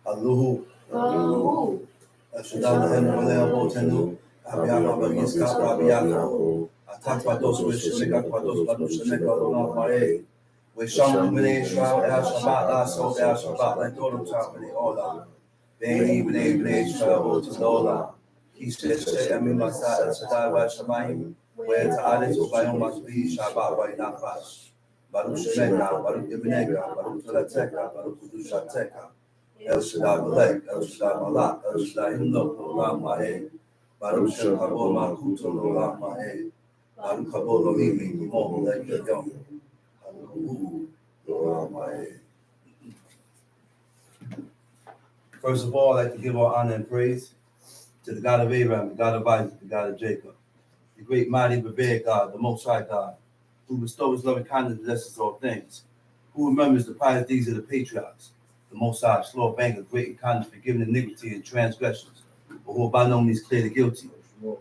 Aluhu. Ashudana Henry Botenu. Abiama Bagiska Rabiako. Atatwados Wishimeka Quados Badushameka Lamae. We shall many shall El Shabbat, La So El Shabbat, like Totem Tamini, Ola. Bene shall to Lola. He says, Emi Masa El Sadai Shamayim, where Ta'alis Ubayom must be Shabbat by Nafash. Baruch Shemeka, Baruch Ibnega, Baruch Tulateka, Baruch Kudushateka. El Shaddai Malek, El Shaddai Malak, El Shaddai Himno, Olam Mahe. Baruch Shem Kabol Makuto, Olam Mahe. Baruch Kabol Omimi, Kumon, Lek Yom. First of all, I'd like to give all honor and praise to the God of Abraham, the God of Isaac, the God of Jacob, the great, mighty, revered God, the Most High God, who bestows loving kindness and blesses all things, who remembers the pious deeds of the patriarchs, the Most High, slow of anger, great in kindness, forgiving iniquity and transgressions, but who by no means clear the guilty,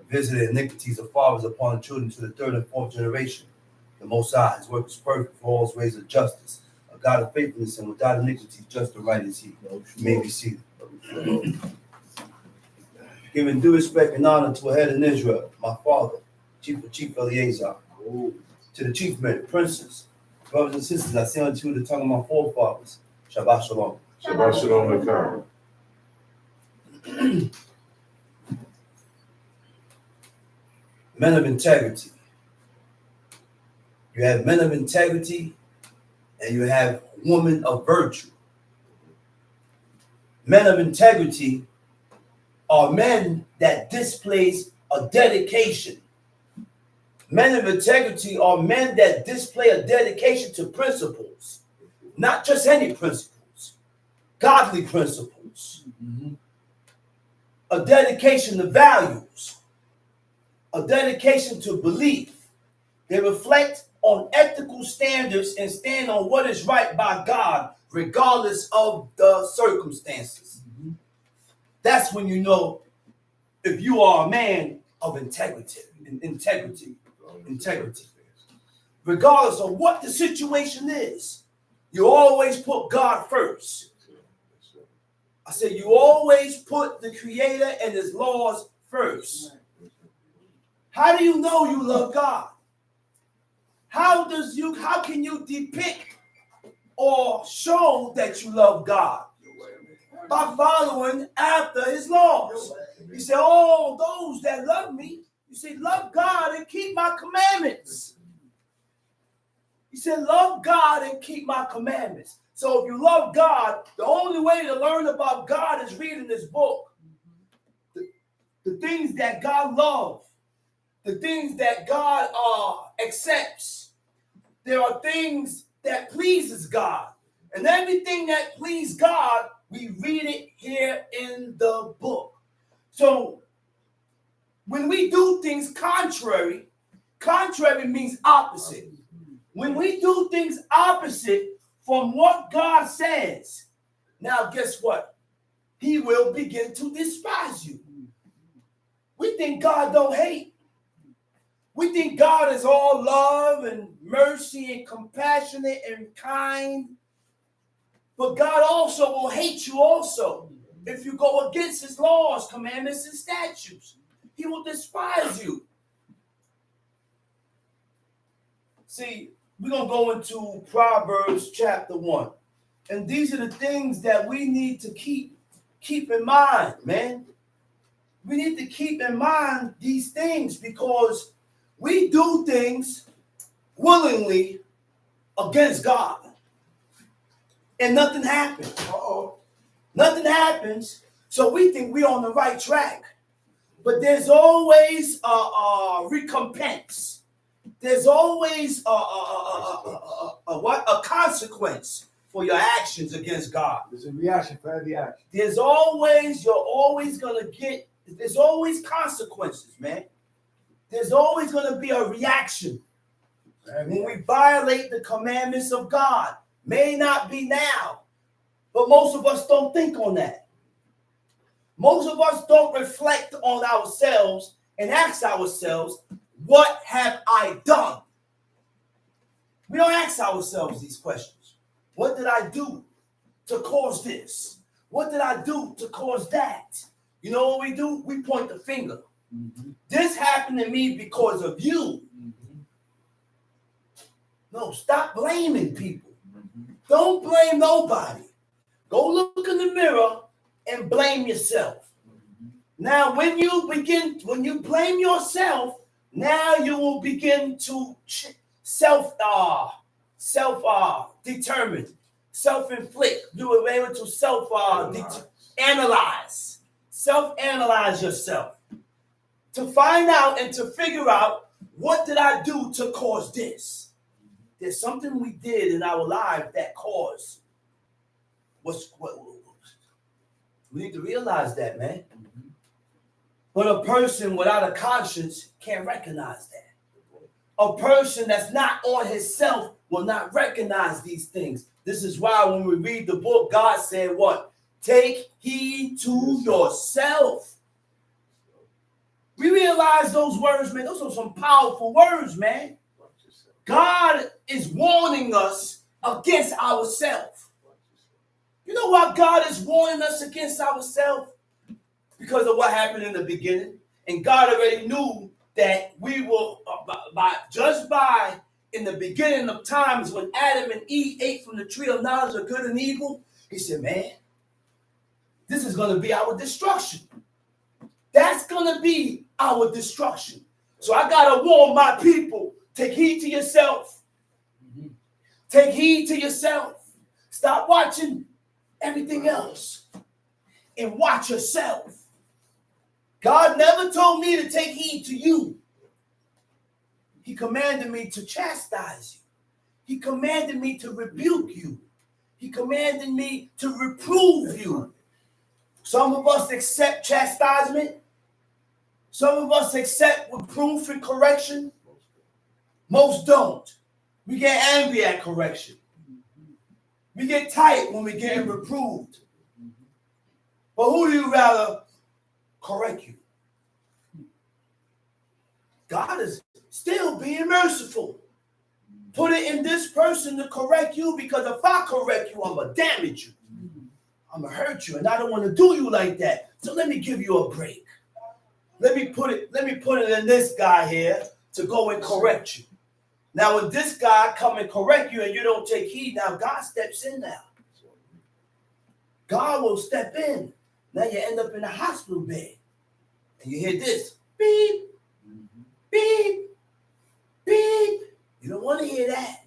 visited iniquities of fathers upon the children to the third and fourth generation. The Most High, his work is perfect for all his ways of justice, a God of faithfulness and without iniquity, just and right is he. May be seated. Giving due respect and honor to a head in Israel, my father, Chief Eleazar, to the chief men, princes, brothers and sisters, I say unto you the tongue of my forefathers, Shabbat Shalom. Shabbat Shalom, Men of integrity. You have men of integrity and you have women of virtue. Men of integrity are men that displays a dedication. Men of integrity are men that display a dedication to principles, not just any principles, godly principles. A dedication to values, a dedication to belief. They reflect on ethical standards and stand on what is right by God, regardless of the circumstances. That's when you know if you are a man of integrity. Regardless of what the situation is, you always put God first. I said you always put the Creator and his laws first. How do you know you love God? How can you depict or show that you love God? By following after his laws. He said, oh, those that love me, you say, love God and keep my commandments. He said, love God and keep my commandments. So if you love God, the only way to learn about God is reading this book. The things that God loves, the things that God accepts. There are things that pleases God. And everything that pleases God, we read it here in the book. So when we do things contrary means opposite. When we do things opposite from what God says, now guess what? He will begin to despise you. We think God don't hate. We think God is all love and mercy and compassionate and kind. But God also will hate you also if you go against his laws, commandments, and statutes. He will despise you. See, we're going to go into Proverbs chapter 1. And these are the things that we need to keep in mind, man. We need to keep in mind these things because we do things willingly against God. And nothing happens. Nothing happens. So we think we're on the right track. But there's always a recompense. There's always a consequence for your actions against God. There's a reaction for every action. There's always consequences, man. There's always going to be a reaction when we violate the commandments of God. May not be now, but most of us don't think on that. Most of us don't reflect on ourselves and ask ourselves, what have I done? We don't ask ourselves these questions. What did I do to cause this? What did I do to cause that? You know what we do? We point the finger. This happened to me because of you. No, stop blaming people. Don't blame nobody. Go look in the mirror and blame yourself. Now, when you blame yourself, now you will begin to determine, self-inflict. You will be able to self-analyze yourself to find out and to figure out, what did I do to cause this? There's something we did in our life that caused what we need to realize that, man. But a person without a conscience can't recognize that. A person that's not on himself will not recognize these things. This is why when we read the book, God said what? Take heed to yourself. We realize those words, man. Those are some powerful words, man. God is warning us against ourselves. You know why God is warning us against ourselves? Because of what happened in the beginning. And God already knew that we will, judged by in the beginning of times when Adam and Eve ate from the tree of knowledge of good and evil. He said, man, this is going to be our destruction. That's going to be our destruction. So I got to warn my people, take heed to yourself. Take heed to yourself. Stop watching everything else and watch yourself. God never told me to take heed to you. He commanded me to chastise you. He commanded me to rebuke you. He commanded me to reprove you. Some of us accept chastisement. Some of us accept reproof and correction. Most don't. We get angry at correction. We get tight when we get reproved. But who do you rather correct you? God is still being merciful. Put it in this person to correct you, because if I correct you, I'm going to damage you. I'm going to hurt you, and I don't want to do you like that. So let me give you a break. Let me put it in this guy here to go and correct you. Now, when this guy come and correct you and you don't take heed, now God steps in now. God will step in. Now you end up in a hospital bed. And you hear this. Beep, beep, beep. You don't want to hear that.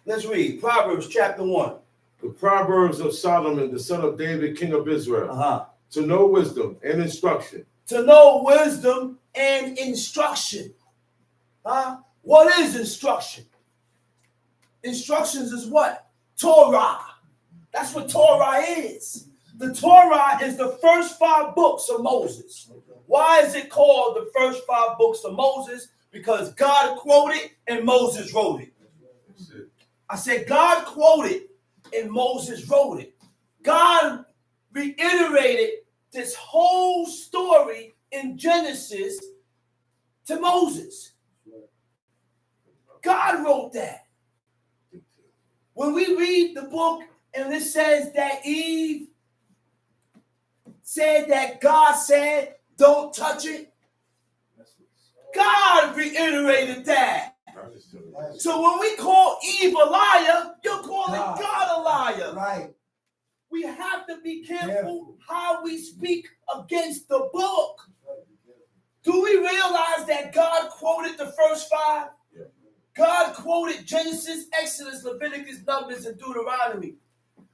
Let's read Proverbs chapter 1. The Proverbs of Solomon, the son of David, king of Israel. To know wisdom and instruction. To know wisdom and instruction. What is instruction? Instructions is what? Torah. That's what Torah is. The Torah is the first 5 books of Moses. Why is it called the first 5 books of Moses? Because God quoted and Moses wrote it. I said God quoted and Moses wrote it. God reiterated this whole story in Genesis to Moses. God wrote that. When we read the book and it says that Eve said that God said, don't touch it, God reiterated that. So when we call Eve a liar, you're calling God a liar. Right. We have to be careful how we speak against the book. Do we realize that God quoted the first 5? God quoted Genesis, Exodus, Leviticus, Numbers, and Deuteronomy.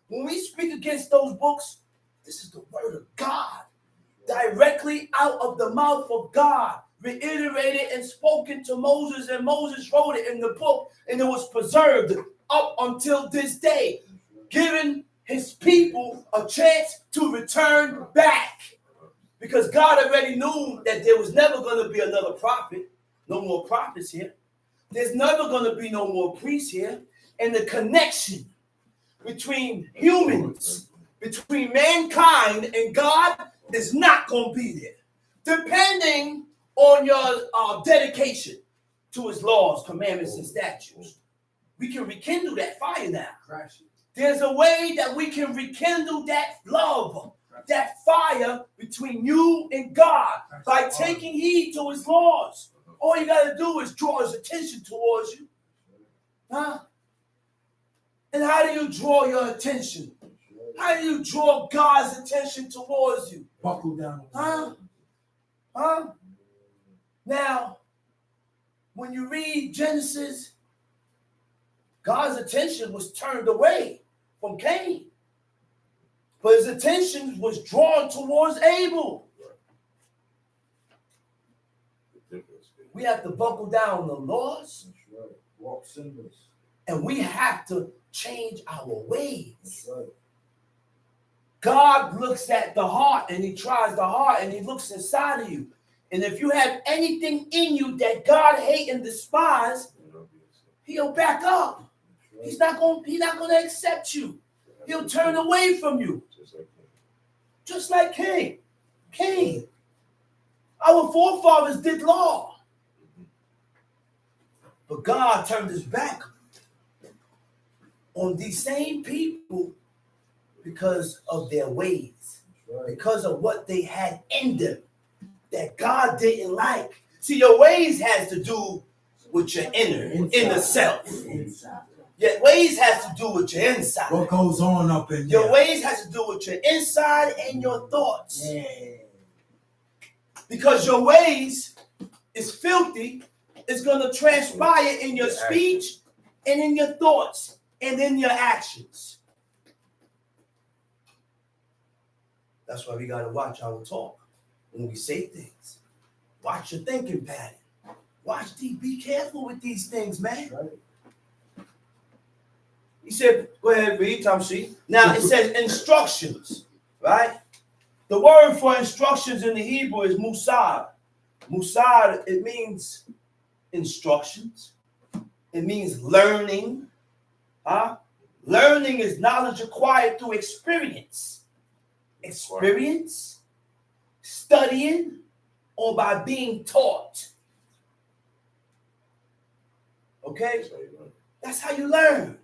When we speak against those books, this is the word of God, directly out of the mouth of God, reiterated and spoken to Moses, and Moses wrote it in the book, and it was preserved up until this day, giving his people a chance to return back. Because God already knew that there was never going to be another prophet, no more prophets here. There's never going to be no more priests here. And the connection between humans, between mankind and God is not going to be there. Depending on your dedication to his laws, commandments, and statutes. We can rekindle that fire now. There's a way that we can rekindle that love, that fire between you and God by taking heed to his laws. All you got to do is draw his attention towards you. Huh? And how do you draw your attention? How do you draw God's attention towards you? Buckle down. Huh? Now, when you read Genesis, God's attention was turned away from Cain. But his attention was drawn towards Abel. We have to buckle down the laws. That's right. Walk sinless. And we have to change our ways. That's right. God looks at the heart and he tries the heart and he looks inside of you. And if you have anything in you that God hates and despises, he'll back up. Right. He's not gonna accept you. He'll turn away from you. Just like Cain. Cain. Our forefathers did law. But God turned his back on these same people because of their ways. Right. Because of what they had in them that God didn't like. See, your ways has to do with your inner self. Inside. Your ways has to do with your inside. What goes on up in there? Your ways has to do with your inside and your thoughts. Yeah. Because your ways is filthy, it's going to transpire in your speech and in your thoughts and in your actions. That's why we got to watch our talk when we say things. Watch your thinking pattern. Be careful with these things, man. Right. He said, go ahead, read, Tom C. Now it says instructions, right? The word for instructions in the Hebrew is musad. Musad, it means instructions. It means learning. Learning is knowledge acquired through experience. Experience, studying, or by being taught. Okay? That's how you learn.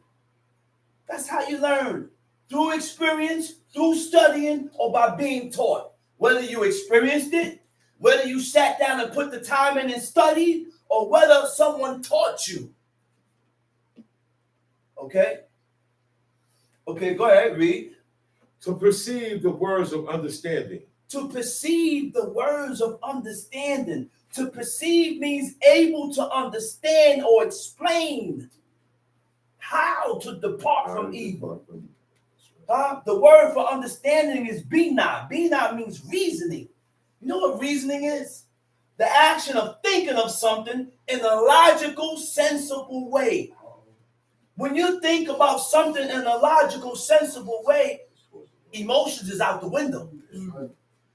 That's how you learn. Through experience, through studying, or by being taught. Whether you experienced it, whether you sat down and put the time in and studied, or whether someone taught you. Okay? Okay, go ahead, read. To perceive the words of understanding. To perceive the words of understanding. To perceive means able to understand or explain how to depart from evil. The word for understanding is bina. Bina means reasoning. You know what reasoning is? The action of thinking of something in a logical, sensible way. When you think about something in a logical, sensible way, emotions is out the window.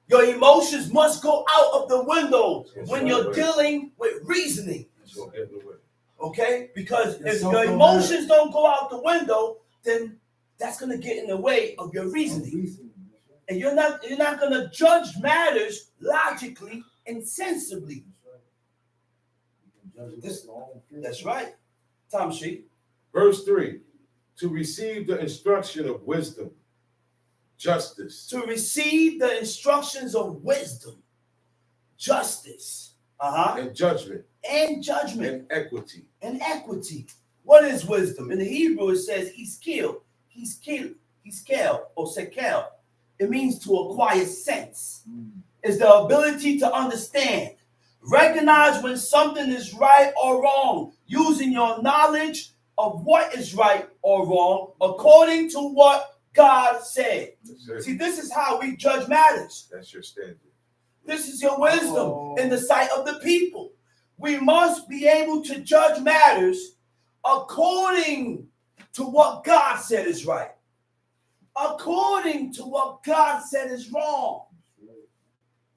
Your emotions must go out of the window when you're dealing with reasoning. Okay? Because if your emotions don't go out the window, then that's going to get in the way of your reasoning. And you're not going to judge matters logically and sensibly. That's right. Tom Sheep. Verse 3. To receive the instruction of wisdom, justice. To receive the instructions of wisdom, justice, and judgment. And judgment. And equity. And equity. What is wisdom? In the Hebrew, it says he's skilled. He's skilled, or sekel. It means to acquire sense. It's the ability to understand. Recognize when something is right or wrong, using your knowledge of what is right or wrong according to what God said. See, this is how we judge matters. That's your standard. This is your wisdom in the sight of the people. We must be able to judge matters according to what God said is right. According to what God said is wrong.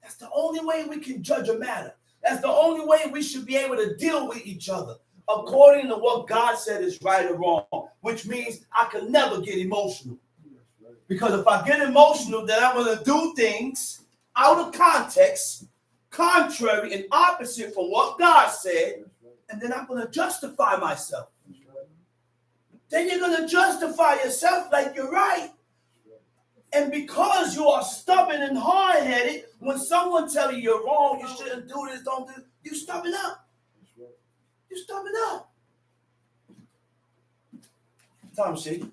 That's the only way we can judge a matter. That's the only way we should be able to deal with each other. According to what God said is right or wrong. Which means I can never get emotional. Because if I get emotional, then I'm going to do things out of context, contrary and opposite from what God said, and then I'm going to justify myself. then you're going to justify yourself like you're right. And because you are stubborn and hard-headed, when someone tells you you're wrong, you shouldn't do this, don't do this, you stubborn up. You stubborn up. Tom, see?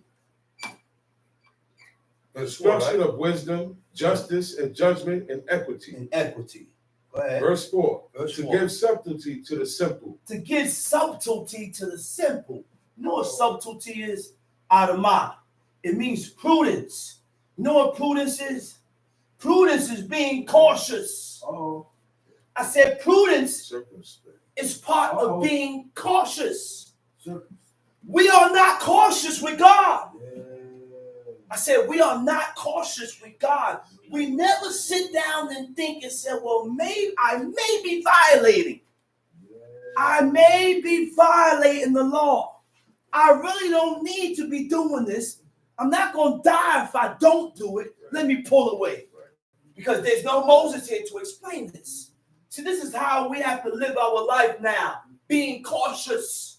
Instruction of wisdom, justice, and judgment, and equity. And equity. Go ahead. Verse 4. Verse To 4. give subtlety to the simple. To give subtlety to the simple. You know what subtlety is? Adama. It means prudence. You know what prudence is? Prudence is being cautious. Uh-oh. I said prudence Circumspect. is part Uh-oh. of being cautious. Circumspect. We are not cautious with God. Yeah. I said we are not cautious with God. We never sit down and think and say, well, maybe I may be violating. I may be violating the law. I really don't need to be doing this. I'm not going to die if I don't do it. Let me pull away. Because there's no Moses here to explain this. See, this is how we have to live our life now. Being cautious.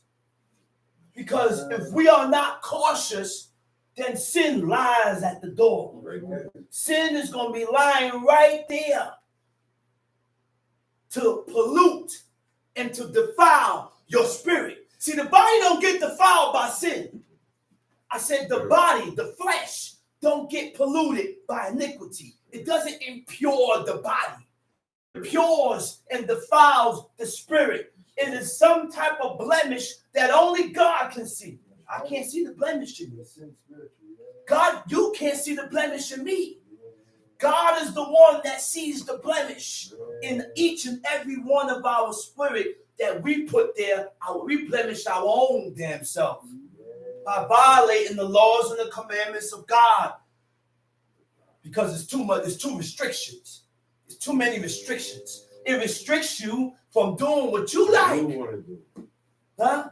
Because if we are not cautious, then sin lies at the door. Right there. Sin is going to be lying right there to pollute and to defile your spirit. See, the body don't get defiled by sin. I said the body, the flesh, don't get polluted by iniquity. It doesn't impure the body. It pures and defiles the spirit. It is some type of blemish that only God can see. I can't see the blemish in you. God, you can't see the blemish in me. God is the one that sees the blemish in each and every one of our spirit that we put there. We blemish our own damn self by violating the laws and the commandments of God. Because it's too much, it's too restrictions. It's too many restrictions. It restricts you from doing what you like. Huh?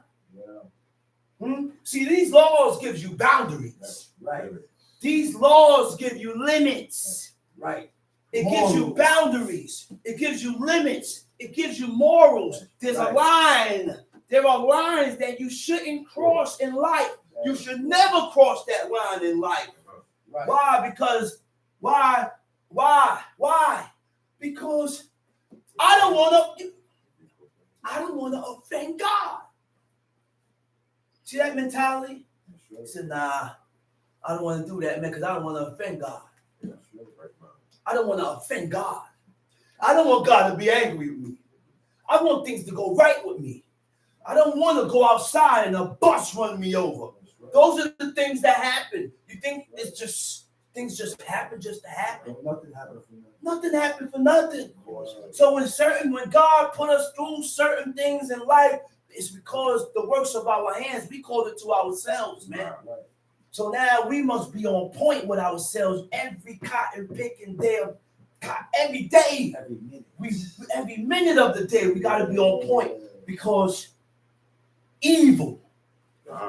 See, these laws give you boundaries. Right. These laws give you limits. Right. It gives you boundaries. It gives you limits. It gives you morals. There's a line. There are lines that you shouldn't cross in life. You should never cross that line in life. Right. Why? Because why? Because I don't want to offend God. See that mentality? He said, nah, I don't want to do that, man, because I don't want to offend God. I don't want to offend God. I don't want God to be angry with me. I want things to go right with me. I don't want to go outside and a bus run me over. Those are the things that happen. You think it's just things just happen just to happen? Nothing happened for nothing. Nothing happened for nothing. So when God put us through certain things in life, it's because the works of our hands, we called it to ourselves, man. Right. So now we must be on point with ourselves every cotton picking day of every day. Every minute of the day, we got to be on point because evil,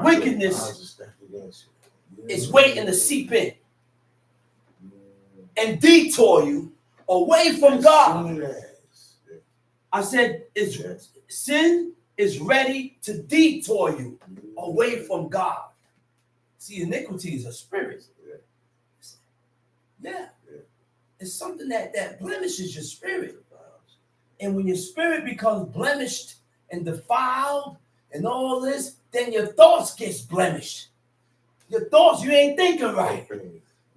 wickedness is waiting to seep in and detour you away from God. I said, sin is ready to detour you away from God. See, iniquity is a spirit. Yeah. It's something that blemishes your spirit. And when your spirit becomes blemished and defiled and all this, then your thoughts gets blemished. Your thoughts, you ain't thinking right.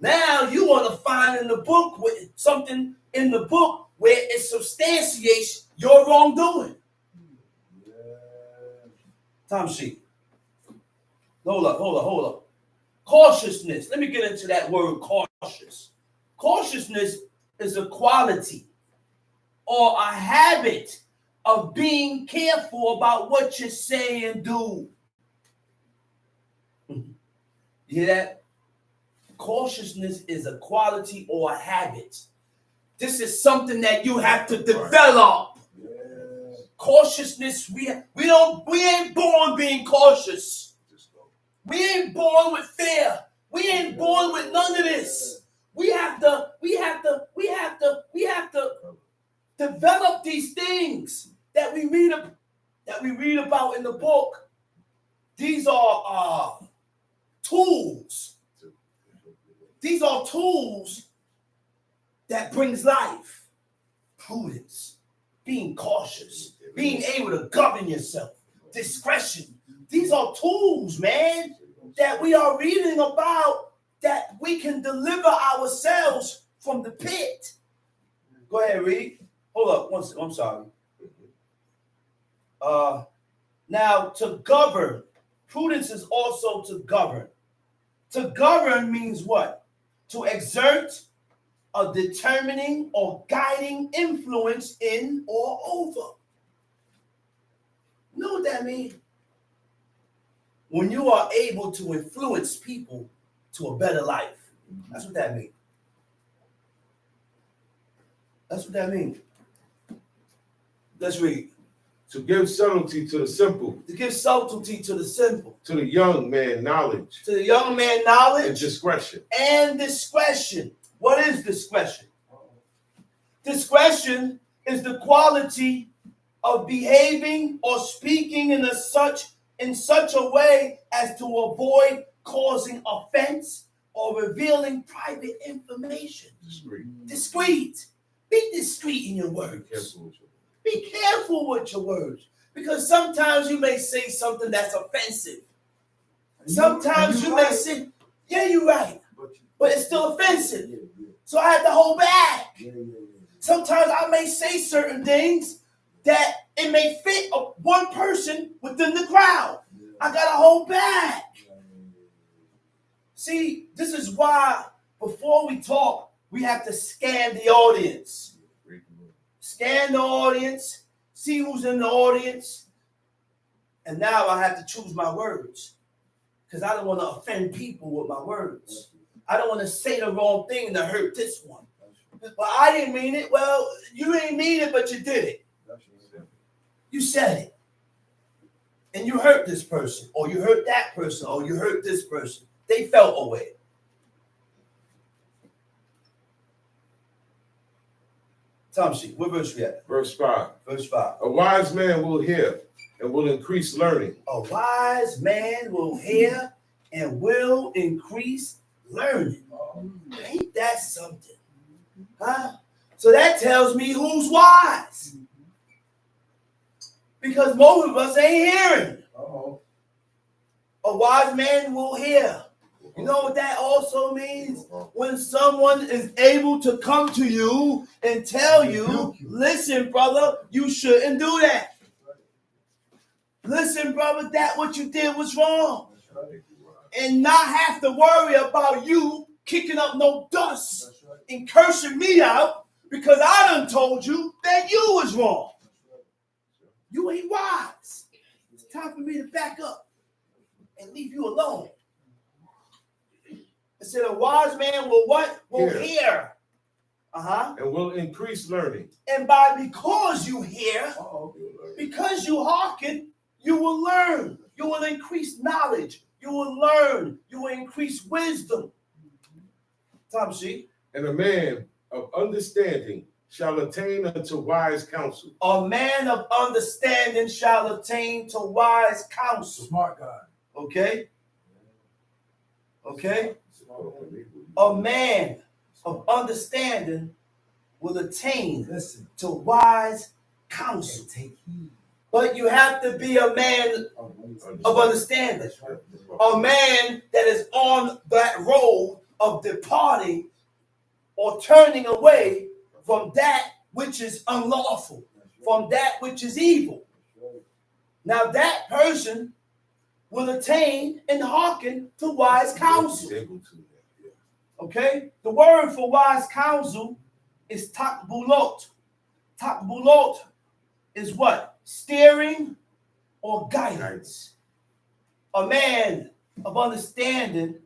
Now you want to find in the book with something in the book where it substantiates your wrongdoing. Time sheet. Hold up. Cautiousness. Let me get into that word cautious. Cautiousness is a quality or a habit of being careful about what you say and do. You hear that? Cautiousness is a quality or a habit. This is something that you have to develop. Cautiousness, we ain't born being cautious. We ain't born with fear. We ain't born with none of this. We have to develop these things that we read about in the book. These are These are tools that brings life. Prudence, being cautious, being able to govern yourself, discretion. These are tools, man, that we are reading about that we can deliver ourselves from the pit. Go ahead, read. Hold up. One second. I'm sorry. Now, to govern. Prudence is also to govern. To govern means what? To exert a determining or guiding influence in or over. You know what that means? When you are able to influence people to a better life. That's what that means. That's what that means. Let's read. To give subtlety to the simple. To give subtlety to the simple. To the young man knowledge. To the young man knowledge. And discretion. And discretion. What is discretion? Discretion is the quality of behaving or speaking in such a way as to avoid causing offense or revealing private information. Discreet. Be discreet in your words. Be careful with your words. Because sometimes you may say something that's offensive. Sometimes you may say, yeah, you're right. But it's still offensive. So I have to hold back. Sometimes I may say certain things that it may fit one person within the crowd. I got to hold back. See, this is why before we talk, we have to scan the audience. Scan the audience, see who's in the audience. And now I have to choose my words. Because I don't want to offend people with my words. I don't want to say the wrong thing to hurt this one. But I didn't mean it. Well, you didn't mean it, but you did it. You said it. And you hurt this person, or you hurt that person, or you hurt this person. They felt away. Tom sheet, what verse we at? Verse 5. Verse 5. A wise man will hear and will increase learning. A wise man will hear and will increase learning. Ain't that something? Huh? So that tells me who's wise. Because most of us ain't hearing. A wise man will hear. You know what that also means? When someone is able to come to you and tell you, listen, brother, you shouldn't do that. Listen, brother, that what you did was wrong. And not have to worry about you kicking up no dust and cursing me out because I done told you that you was wrong. You ain't wise. It's time for me to back up and leave you alone. It said a wise man will what? Will hear. And will increase learning. And because you hear, because you hearken, you will learn. You will increase knowledge. You will learn. You will increase wisdom. Tom sheet. And a man of understanding shall attain unto wise counsel. A man of understanding shall attain to wise counsel. Smart guy. Okay? Okay? A man of understanding will attain to wise counsel. Take heed. But you have to be a man of understanding. A man that is on that road of departing or turning away from that which is unlawful, from that which is evil. Now that person will attain and hearken to wise counsel. Okay? The word for wise counsel is takbulot. Takbulot is what? Steering or guidance. A man of understanding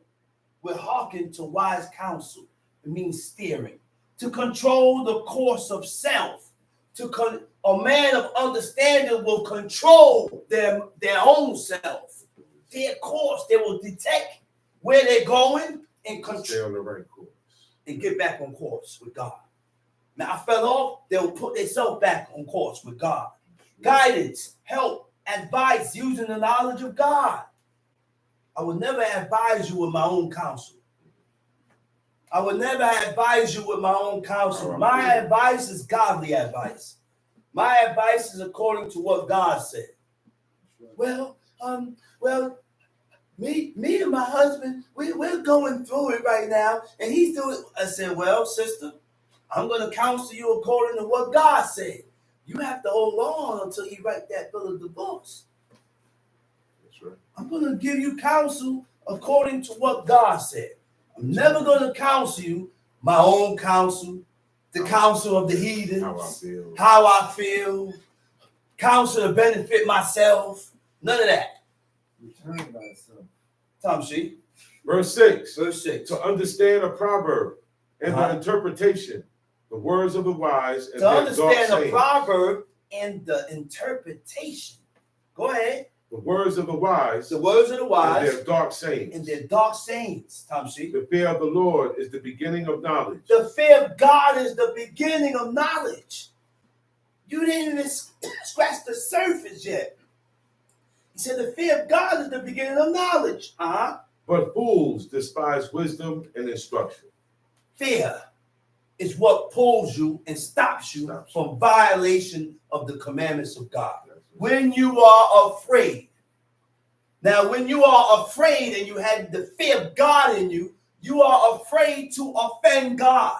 will hearken to wise counsel. It means steering. To control the course of self. A man of understanding will control their own self. Their course. They will detect where they're going and Stay on the right course. And get back on course with God. Now I fell off, they'll put themselves back on course with God. Guidance, help, advice using the knowledge of God. I will never advise you with my own counsel. I would never advise you with my own counsel. Oh, My yeah. advice is godly advice. My advice is according to what God said. Well, me and my husband, we're going through it right now, and he's doing. I said, well, sister, I'm going to counsel you according to what God said. You have to hold on until you write that bill of divorce. That's right. I'm going to give you counsel according to what God said. I'm never going to counsel you my own counsel, the counsel of the heathens, how I feel, counsel to benefit myself. None of that. Return thyself. Tom Sheep. Verse 6. Verse 6. To understand a proverb and the interpretation, the words of the wise, and To their understand dark a sayings. proverb and the interpretation. Go ahead. The words of the wise, The words of the wise, and their dark sayings. and their dark sayings, Tom Sheep. The fear of the Lord is the beginning of knowledge. The fear of God is the beginning of knowledge. You didn't even scratch the surface yet. He said the fear of God is the beginning of knowledge. But fools despise wisdom and instruction. Fear is what pulls you and stops you from violation of the commandments of God. When you are afraid. Now, when you are afraid and you have the fear of God in you, you are afraid to offend God.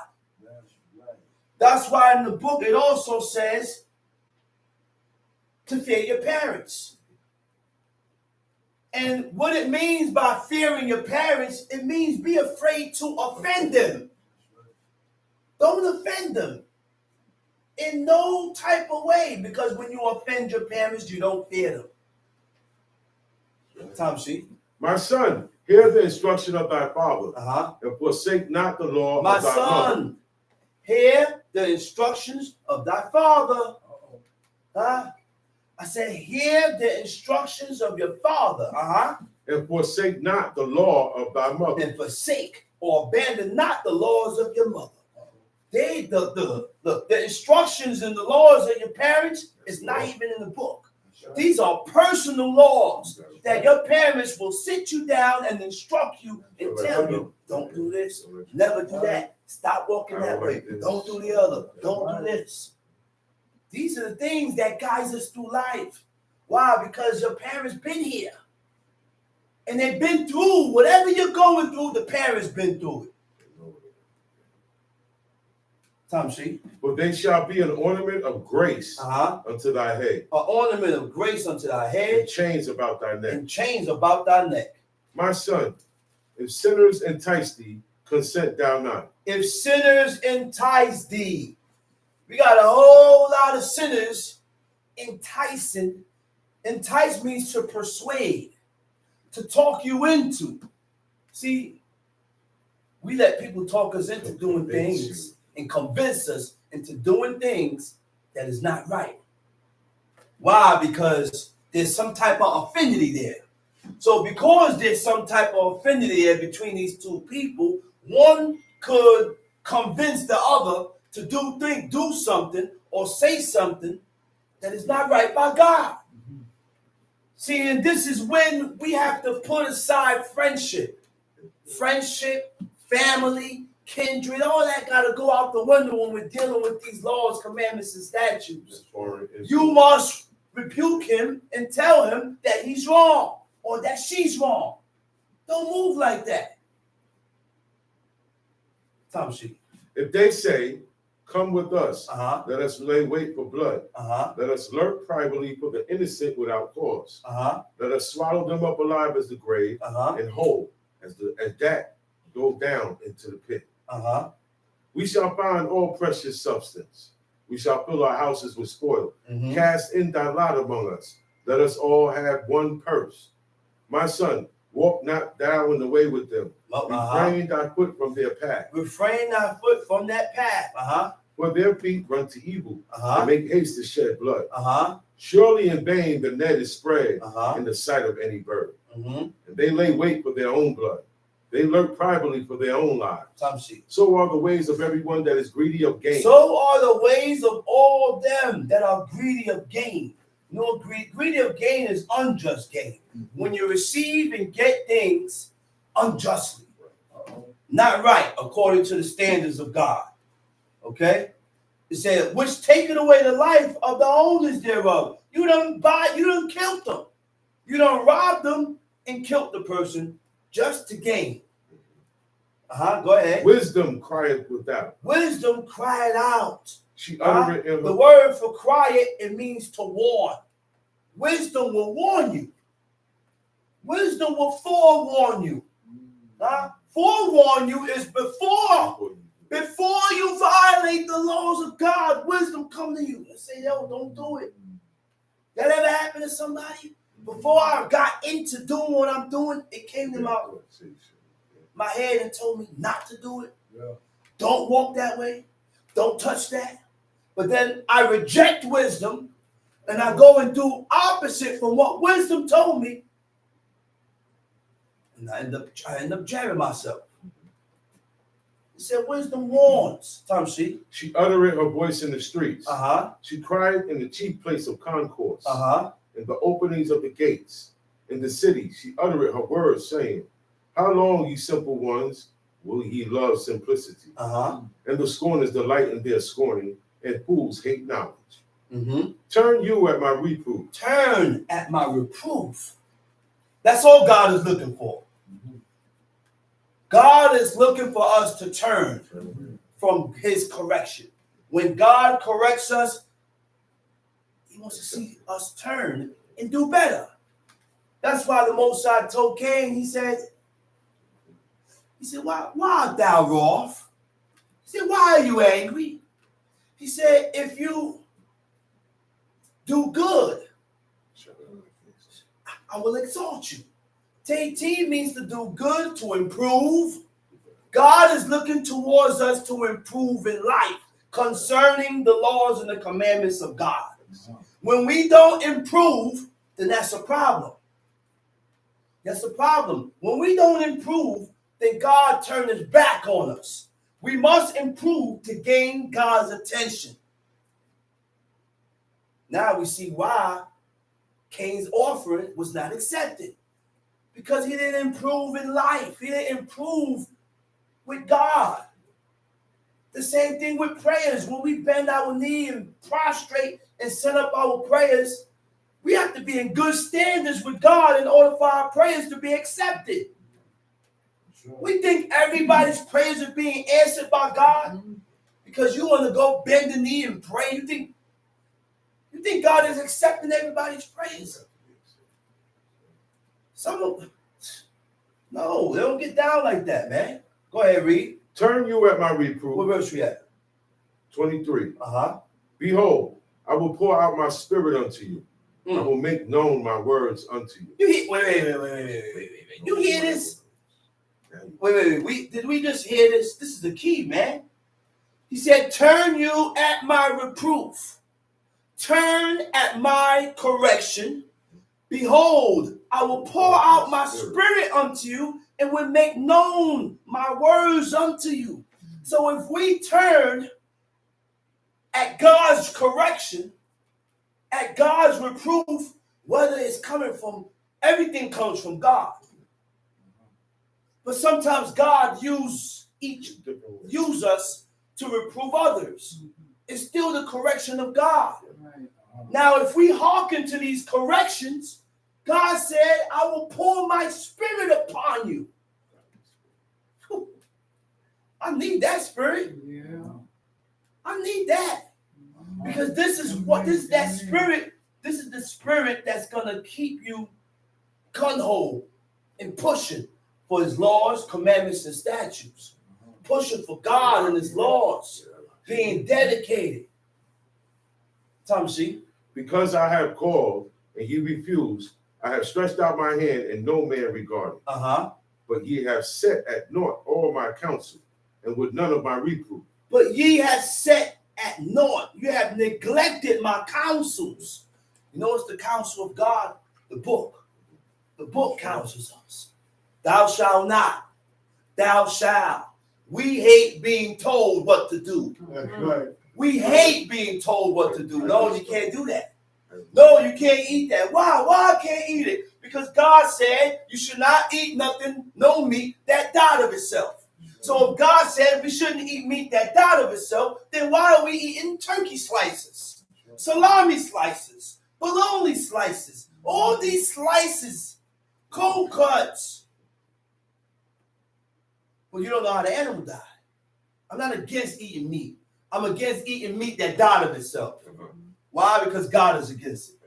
That's why in the book it also says to fear your parents. And what it means by fearing your parents, it means be afraid to offend them. Don't offend them in no type of way, because when you offend your parents, you don't fear them. Tom Sheep. My son, hear the instruction of thy father, and forsake not the law My of thy son, mother. hear the instructions of thy father. I said, hear the instructions of your father. And forsake not the law of thy mother. And forsake or abandon not the laws of your mother. The instructions and the laws of your parents is not even in the book. These are personal laws that your parents will sit you down and instruct you and tell you, don't do this, never do that, stop walking that way, don't do the other, don't do this. These are the things that guides us through life. Why? Because your parents been here. And they've been through whatever you're going through, the parents been through it. Tom Sheep. But they shall be an ornament of grace unto thy head. An ornament of grace unto thy head. And chains about thy neck. And chains about thy neck. My son, if sinners entice thee, consent thou not. If sinners entice thee. We got a whole lot of sinners enticing. Entice means to persuade, to talk you into. See, we let people talk us into doing things and convince us into doing things that is not right. Why? Because there's some type of affinity there. So because there's some type of affinity there between these two people, one could convince the other to do something or say something that is not right by God. See, and this is when we have to put aside friendship, family, kindred, all that got to go out the window when we're dealing with these laws, commandments, and statutes. You must rebuke him and tell him that he's wrong or that she's wrong. Don't move like that. Tom Sheep. If they say, come with us, let us lay wait for blood. Let us lurk privately for the innocent without cause. Let us swallow them up alive as the grave, and whole as that go down into the pit. We shall find all precious substance. We shall fill our houses with spoil. Cast in thy lot among us. Let us all have one purse. My son, walk not thou in the way with them. Refrain thy foot from their path. Refrain thy foot from that path. For their feet run to evil, and make haste to shed blood. Surely in vain the net is spread in the sight of any bird. And they lay wait for their own blood. They lurk privately for their own lives. So are the ways of everyone that is greedy of gain. So are the ways of all them that are greedy of gain. You know, greedy of gain is unjust gain. When you receive and get things unjustly. not right according to the standards of God. Okay? It said, which taken away the life of the owners thereof. You done killed them. You done robbed them and killed the person just to gain. Go ahead. Wisdom crieth without. Wisdom cried out. She uttered it in the word for quiet, it means to warn. Wisdom will warn you. Wisdom will forewarn you. Forewarn you is before you violate the laws of God. Wisdom come to you and say, yo, don't do it. That ever happened to somebody? Before I got into doing what I'm doing, it came to my head and told me not to do it. Yeah. Don't walk that way. Don't touch that. But then I reject wisdom and I go and do opposite from what wisdom told me. And I end up jamming myself. He said, wisdom warns. She uttered her voice in the streets. She cried in the chief place of concourse. In the openings of the gates. In the city, she uttered her words, saying, how long, ye simple ones, will ye love simplicity? And the scorners delight in their scorning, and fools hate knowledge. Turn you at my reproof. Turn at my reproof. That's all God is looking for. God is looking for us to turn from his correction. When God corrects us, he wants to see us turn and do better. That's why the Most High told Cain, he said, why art thou wroth? He said, why are you angry? He said, if you do good, I will exalt you. T means to do good, to improve. God is looking towards us to improve in life concerning the laws and the commandments of God. When we don't improve, then that's a problem. That's a problem. When we don't improve, then God turns his back on us. We must improve to gain God's attention. Now we see why Cain's offering was not accepted. Because he didn't improve in life. He didn't improve with God. The same thing with prayers. When we bend our knee and prostrate and send up our prayers, we have to be in good standards with God in order for our prayers to be accepted. Sure. We think everybody's prayers are being answered by God because you want to go bend the knee and pray. You think God is accepting everybody's prayers? No, they don't get down like that, man. Go ahead, read. Turn you at my reproof. What verse we at? 23. Behold, I will pour out my spirit unto you. I will make known my words unto you. Wait. You hear this? Wait. Did we just hear this? This is the key, man. He said, turn you at my reproof. Turn at my correction. Behold, I will pour out my spirit unto you and will make known my words unto you. So if we turn at God's correction, at God's reproof, whether it's coming from, everything comes from God. But sometimes God use us to reprove others. It's still the correction of God. Now, if we hearken to these corrections, God said, I will pour my spirit upon you. I need that spirit. Yeah. I need that. Because this is the spirit that's going to keep you gun-ho and pushing for his laws, commandments, and statutes. Pushing for God and his laws. Being dedicated. Thomas, because I have called and ye refused, I have stretched out my hand and no man regarded. But ye have set at naught all my counsel and with none of my reproof. But ye have set at naught. You have neglected my counsels. You know what's the counsel of God? The book. The book counsels us. Thou shalt not. Thou shalt. We hate being told what to do. That's right. We hate being told what to do. No, you can't do that. No, you can't eat that. Why? Why I can't eat it? Because God said you should not eat nothing, no meat that died of itself. So if God said we shouldn't eat meat that died of itself, then why are we eating turkey slices, salami slices, bologna slices, all these slices, cold cuts? Well, you don't know how the animal died. I'm not against eating meat. I'm against eating meat that died of itself. Why? Because God is against it.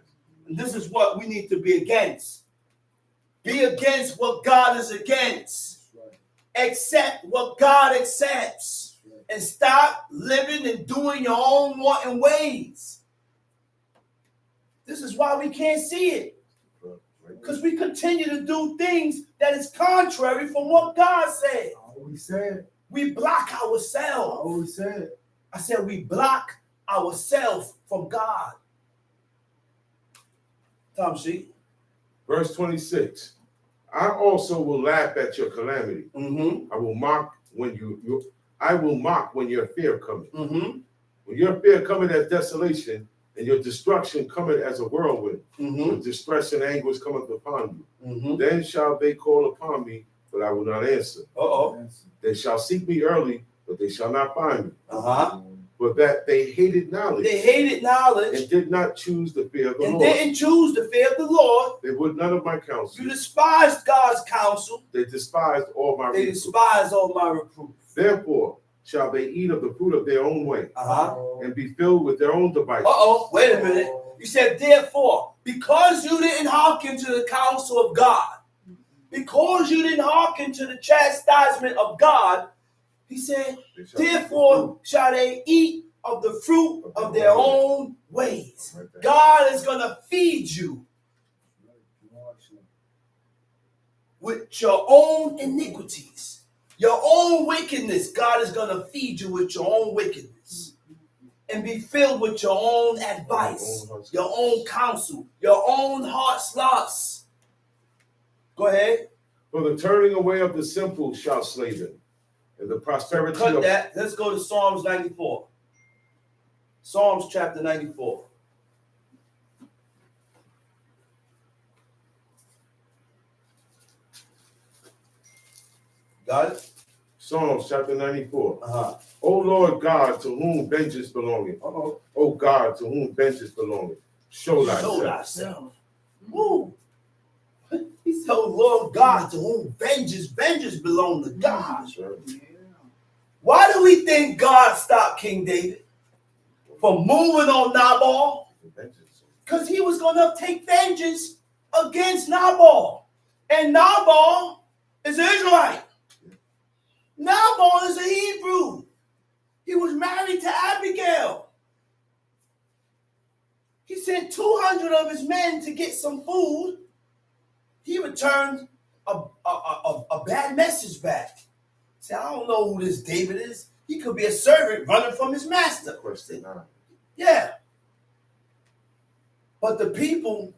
And this is what we need to be against. Be against what God is against. Accept what God accepts. And stop living and doing your own wanting ways. This is why we can't see it. Because we continue to do things that is contrary from what God said. We block ourselves. I said we block ourselves from God. Tom sheet. Verse 26. I also will laugh at your calamity. I will mock when I will mock when your fear cometh. When your fear cometh as desolation, and your destruction cometh as a whirlwind, when distress and anguish cometh upon you. Then shall they call upon me, but I will not answer. They shall seek me early, but they shall not find me. But that they hated knowledge. They hated knowledge. And did not choose the fear of the Lord. And didn't choose the fear of the Lord. They would none of my counsel. You despised God's counsel. They despised all my reproof. They despised all my reproof. Therefore shall they eat of the fruit of their own way. And be filled with their own devices. Wait a minute. You said, therefore, because you didn't hearken to the counsel of God, because you didn't hearken to the chastisement of God, he said, therefore shall they eat of the fruit of their own ways. God is going to feed you with your own iniquities, your own wickedness. God is going to feed you with your own wickedness and be filled with your own advice, your own counsel, your own heart's lusts. Go ahead. For the turning away of the simple shall slay them. And the prosperity Cut that. Let's go to Psalms 94. Psalms chapter 94. Got it? Psalms chapter 94. O Lord God, to whom vengeance belongeth. O God, to whom vengeance belongeth. Show thyself. Woo. He said, oh Lord God, to whom vengeance belongs to God. Why do we think God stopped King David from moving on Nabal? Because he was going to take vengeance against Nabal. And Nabal is an Israelite. Nabal is a Hebrew. He was married to Abigail. He sent 200 of his men to get some food. He returned a bad message back. Say, I don't know who this David is. He could be a servant running from his master. Yeah. But the people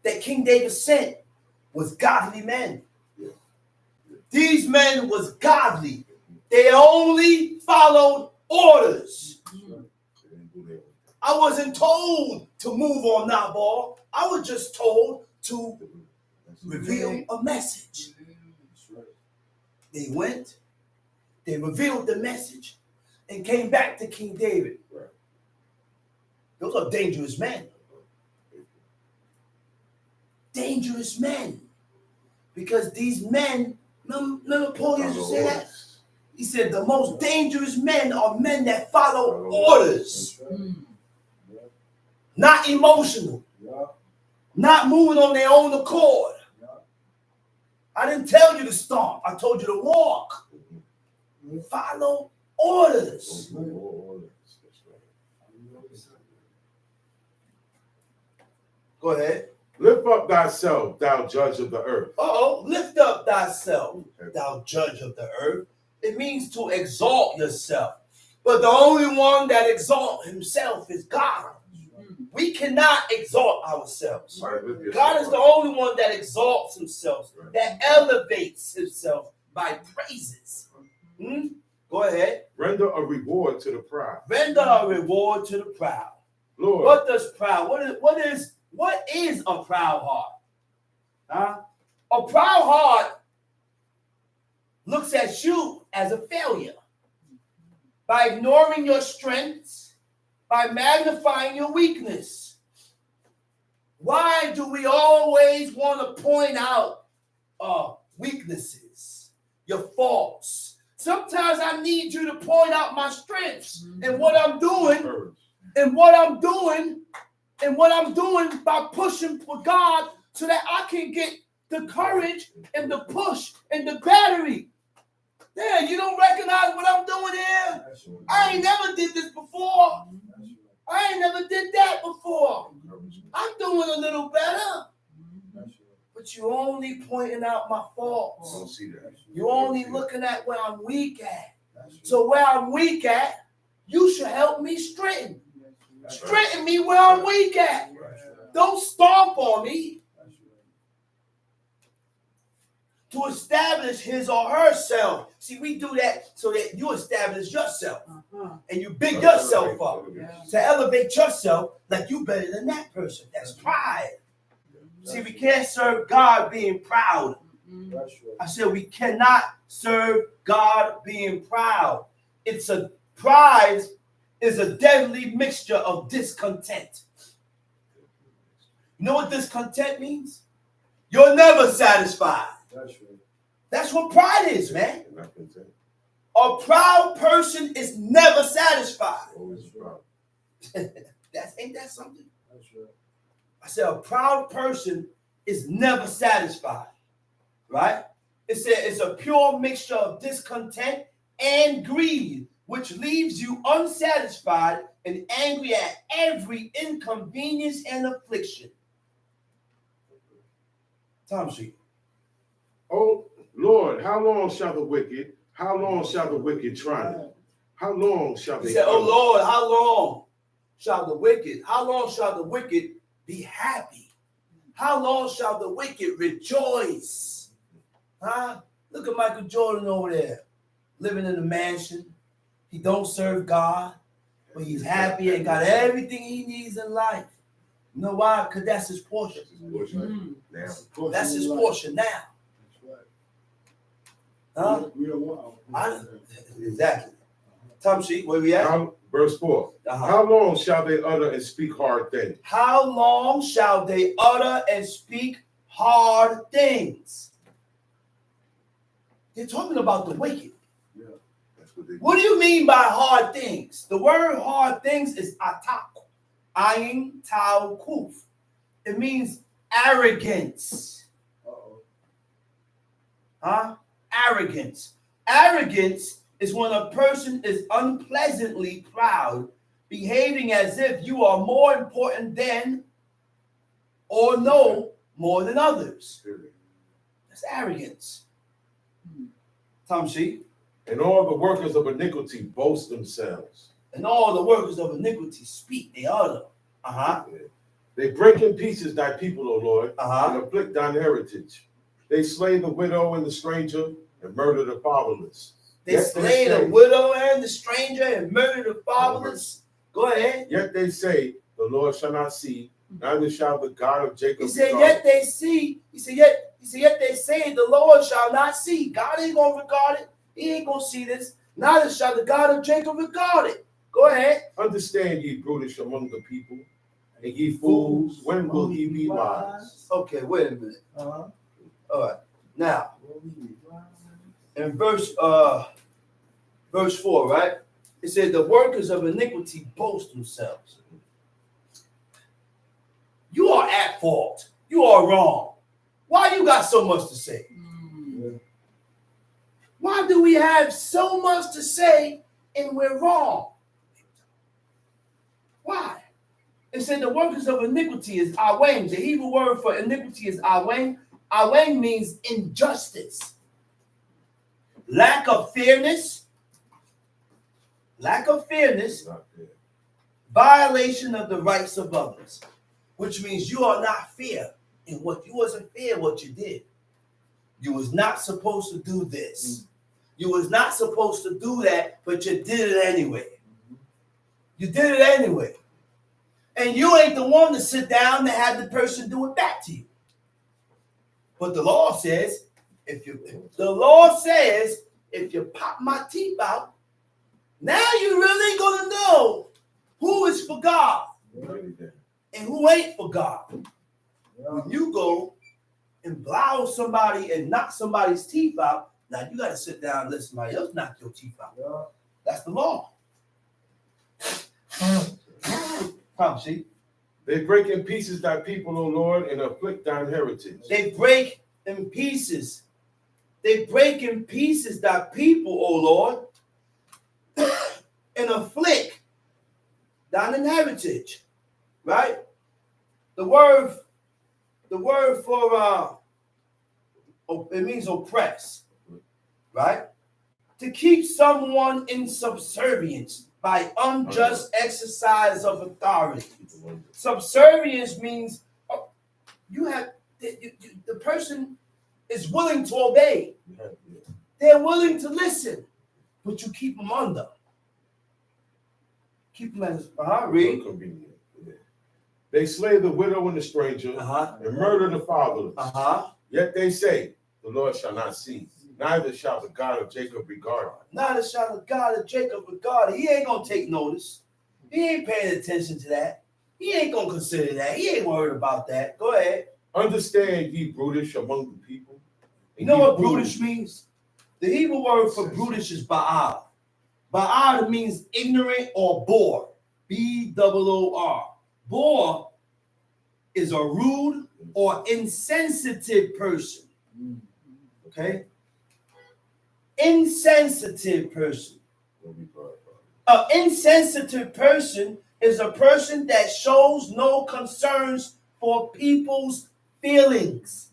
that King David sent was godly men. These men was godly. They only followed orders. I wasn't told to move on Nabal. I was just told to reveal a message. They went, they revealed the message, and came back to King David. Those are dangerous men. Dangerous men. Because these men, remember Paul used to say that? He said the most dangerous men are men that follow orders. Not emotional. Not moving on their own accord. I didn't tell you to stomp. I told you to walk. Follow orders. Go ahead. Lift up thyself, thou judge of the earth. Lift up thyself, thou judge of the earth. It means to exalt yourself. But the only one that exalts himself is God. We cannot exalt ourselves. God is the only one that exalts himself, that elevates himself by praises. Go ahead. Render a reward to the proud. Render a reward to the proud. Lord. What does proud? What is a proud heart? A proud heart looks at you as a failure by ignoring your strengths, by magnifying your weakness. Why do we always want to point out weaknesses, your faults? Sometimes I need you to point out my strengths and what I'm doing, and what I'm doing by pushing for God so that I can get the courage and the push and the battery. Yeah, you don't recognize what I'm doing here? I ain't never did this before. I ain't never did that before. I'm doing a little better. But you're only pointing out my faults. Don't see that. You're only looking at where I'm weak at. So where I'm weak at, you should help me straighten. Straighten me where I'm weak at. Don't stomp on me. To establish his or herself. See, we do that so that you establish yourself. And you big yourself up. To elevate yourself like you better than that person. That's pride. See, we can't serve God being proud. I said we cannot serve God being proud. Pride is a deadly mixture of discontent. You know what discontent means? You're never satisfied. That's what pride is, man. A proud person is never satisfied. Ain't that something? I said a proud person is never satisfied, right? It said it's a pure mixture of discontent and greed, which leaves you unsatisfied and angry at every inconvenience and affliction. Tom Street. Oh Lord, how long shall the wicked triumph? How long shall they? He said, oh Lord, how long shall the wicked be happy? How long shall the wicked rejoice? Huh? Look at Michael Jordan over there, living in a mansion. He don't serve God, but he's happy and got everything he needs in life. You know why? Because that's his portion. That's his portion now. Huh? Exactly. Tom Sheet, where we at? Verse 4. How long shall they utter and speak hard things? How long shall they utter and speak hard things? They're talking about the wicked. Yeah, that's what do you mean by hard things? The word hard things is atak, ayin tau kuf. It means arrogance. Huh? Arrogance. Arrogance is when a person is unpleasantly proud, behaving as if you are more important than or know more than others. That's arrogance. Tom Sheep. And all the workers of iniquity boast themselves. And all the workers of iniquity speak, they utter. They break in pieces thy people, O Lord, and afflict thine heritage. They slay the widow and the stranger and murder the fatherless. They slay the widow and the stranger and murder the fatherless. Go ahead. Yet they say, the Lord shall not see, neither shall the God of Jacob. He said, yet they see. He said, yet they say, the Lord shall not see. God ain't going to regard it. He ain't going to see this. Neither shall the God of Jacob regard it. Go ahead. Understand, ye brutish among the people, and ye fools, when will ye be wise? Okay, wait a minute. All right. Now, in verse 4, right? It said, the workers of iniquity boast themselves. You are at fault. You are wrong. Why you got so much to say? Why do we have so much to say and we're wrong? Why? It said the workers of iniquity is awang. The Hebrew word for iniquity is awang. Awang means injustice, lack of fairness, violation of the rights of others, which means you are not fair in what you wasn't fair what you did. You was not supposed to do this. You was not supposed to do that, but you did it anyway. You did it anyway. And you ain't the one to sit down and have the person do it back to you. But the law says The Lord says, if you pop my teeth out, now you're really gonna know who is for God and who ain't for God. When you go and blow somebody and knock somebody's teeth out, now you gotta sit down and let somebody else knock your teeth out. That's the law. Come, see? They break in pieces thy people, O Lord, and afflict thine heritage. They break in pieces. They break in pieces thy people, O Lord, and afflict thine heritage. Right? The word for it means oppress. Right? To keep someone in subservience by unjust exercise of authority. Subservience means the person is willing to obey. They're willing to listen, but you keep them under. Keep them as read. They slay the widow and the stranger, and murder the fatherless. Yet they say, the Lord shall not see. Neither shall the God of Jacob regard it. Neither shall the God of Jacob regard it. He ain't gonna take notice. He ain't paying attention to that. He ain't gonna consider that. He ain't worried about that. Go ahead. Understand ye brutish among the people. You know what brutish means? The Hebrew word for brutish is ba'al. Ba'al means ignorant or boor. B-O-O-R. Boor is a rude or insensitive person. Okay? Insensitive person. An insensitive person is a person that shows no concerns for people's feelings.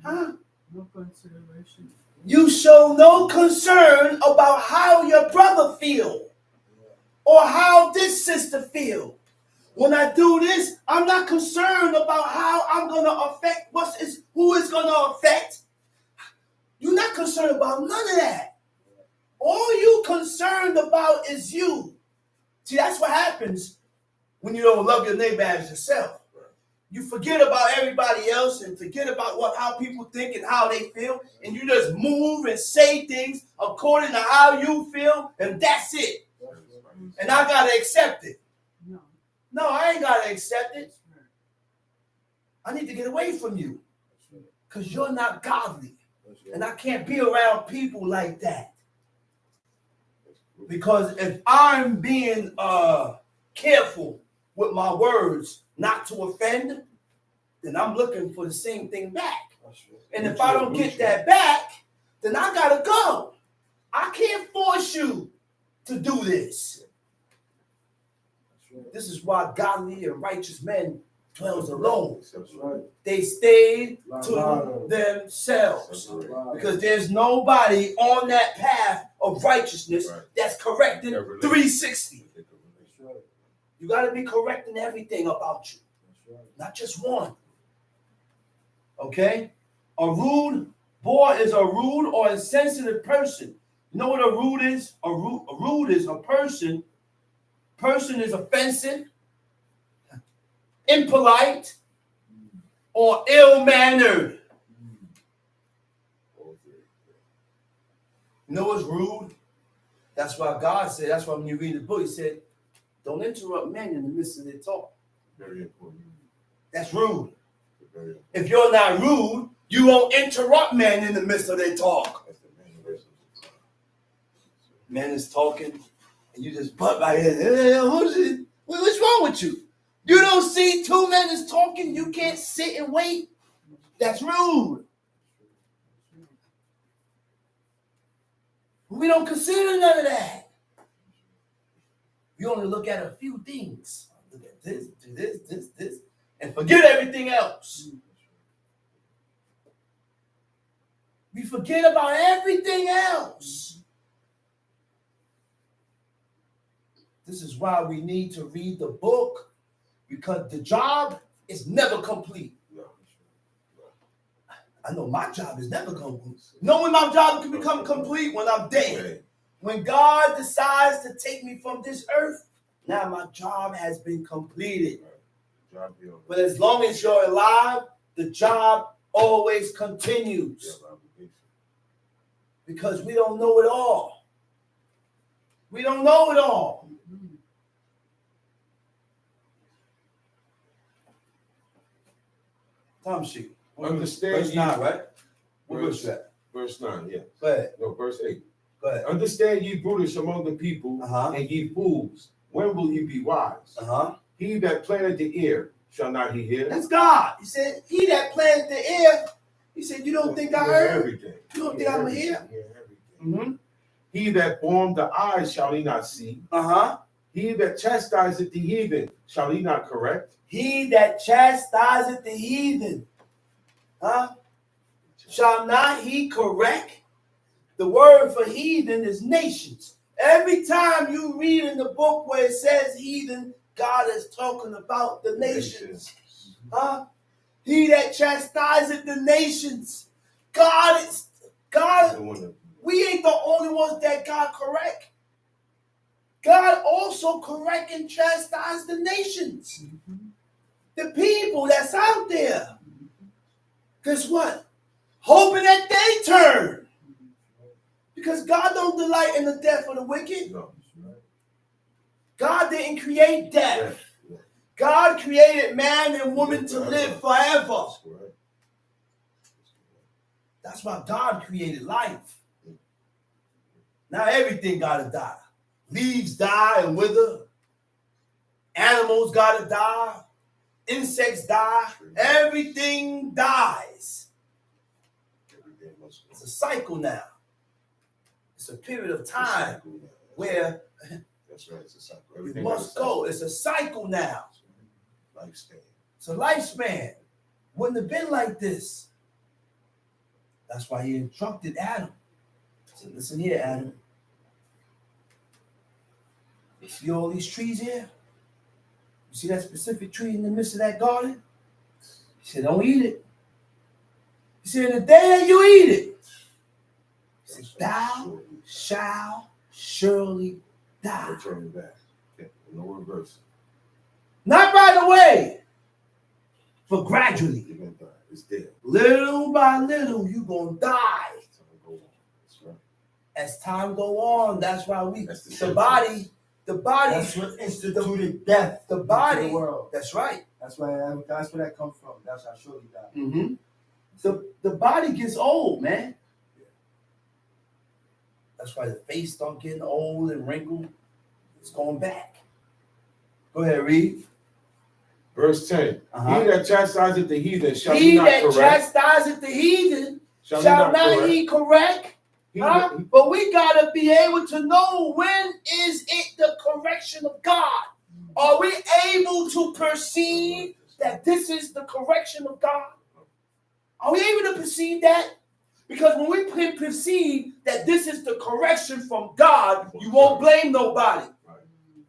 Huh? No consideration. You show no concern about how your brother feel or how this sister feel. When I do this, I'm not concerned about how I'm going to affect who is going to affect. You're not concerned about none of that. All you concerned about is you. See, that's what happens when you don't love your neighbor as yourself. You forget about everybody else and forget about how people think and how they feel, and you just move and say things according to how you feel, and that's it. And I gotta accept it. No, I ain't gotta accept it. I need to get away from you because you're not godly, and I can't be around people like that. Because if I'm being careful with my words not to offend, then I'm looking for the same thing back. And if I don't get that back, then I gotta go. I can't force you to do this. This is why godly and righteous men dwells alone. They stayed to themselves. Because there's nobody on that path of righteousness that's correcting 360. You got to be correcting everything about you, not just one. Okay? A rude boy is a rude or insensitive person. You know what a rude is? A rude is a person. Person is offensive, impolite, or ill-mannered. You know what's rude? That's why God said, that's why when you read the book, he said, don't interrupt men in the midst of their talk. Very important. That's rude. If you're not rude, you won't interrupt men in the midst of their talk. Man is talking, and you just butt right in. What's wrong with you? You don't see two men is talking, you can't sit and wait. That's rude. We don't consider none of that. We only look at a few things. Look at this, do this, and forget everything else. We forget about everything else. This is why we need to read the book, because the job is never complete. I know my job is never complete. Knowing my job can become complete when I'm dead. When God decides to take me from this earth, now my job has been completed. But as long as you're alive, the job always continues. Because we don't know it all. We don't know it all. Tom sheet. Understand verse ye. 9, right? What Verse, verse that? verse 9, yeah. Go ahead. No, verse 8. Go ahead. Understand ye brutish among the people, and ye fools. When will ye be wise? He that planted the ear, shall not he hear? That's God. He said, he that planted the ear, he said, you don't think I heard? Everything. You don't think I'm here? He that formed the eyes, shall he not see? He that chastiseth the heathen, shall he not correct? He that chastiseth the heathen, shall not he correct? The word for heathen is nations. Every time you read in the book where it says heathen, God is talking about the nations. He that chastiseth the nations. God, we ain't the only ones that God correct. God also correct and chastise the nations. The people that's out there. Guess what? Hoping that they turn. Because God don't delight in the death of the wicked. No. God didn't create death. God created man and woman to live forever. That's why God created life. Now everything gotta die. Leaves die and wither. Animals gotta die. Insects die. Everything dies. It's a cycle now. It's a period of time where that's right, it's a cycle. we must go. It's a cycle now. Lifespan. It's a lifespan. Wouldn't have been like this. That's why he instructed Adam. So listen here, Adam. You see all these trees here? You see that specific tree in the midst of that garden? He said, don't eat it. He said, the day that you eat it, he said, thou shalt surely die. Return back. No reverse. Not right away, but gradually. You're gonna die. It's dead. Little by little, you're going to die. That's right. As time go on, that's why the body. That's what instituted death. The body. In the world. That's right. That's where that comes from. That's how surely die. So the body gets old, man. That's why the face start getting old and wrinkled. It's going back. Go ahead, read. Verse 10. He that chastiseth the heathen shall he not correct. He that chastiseth the heathen shall not he correct. But we got to be able to know, when is it the correction of God? Are we able to perceive that this is the correction of God? Are we able to perceive that? Because when we can perceive that this is the correction from God, you won't blame nobody.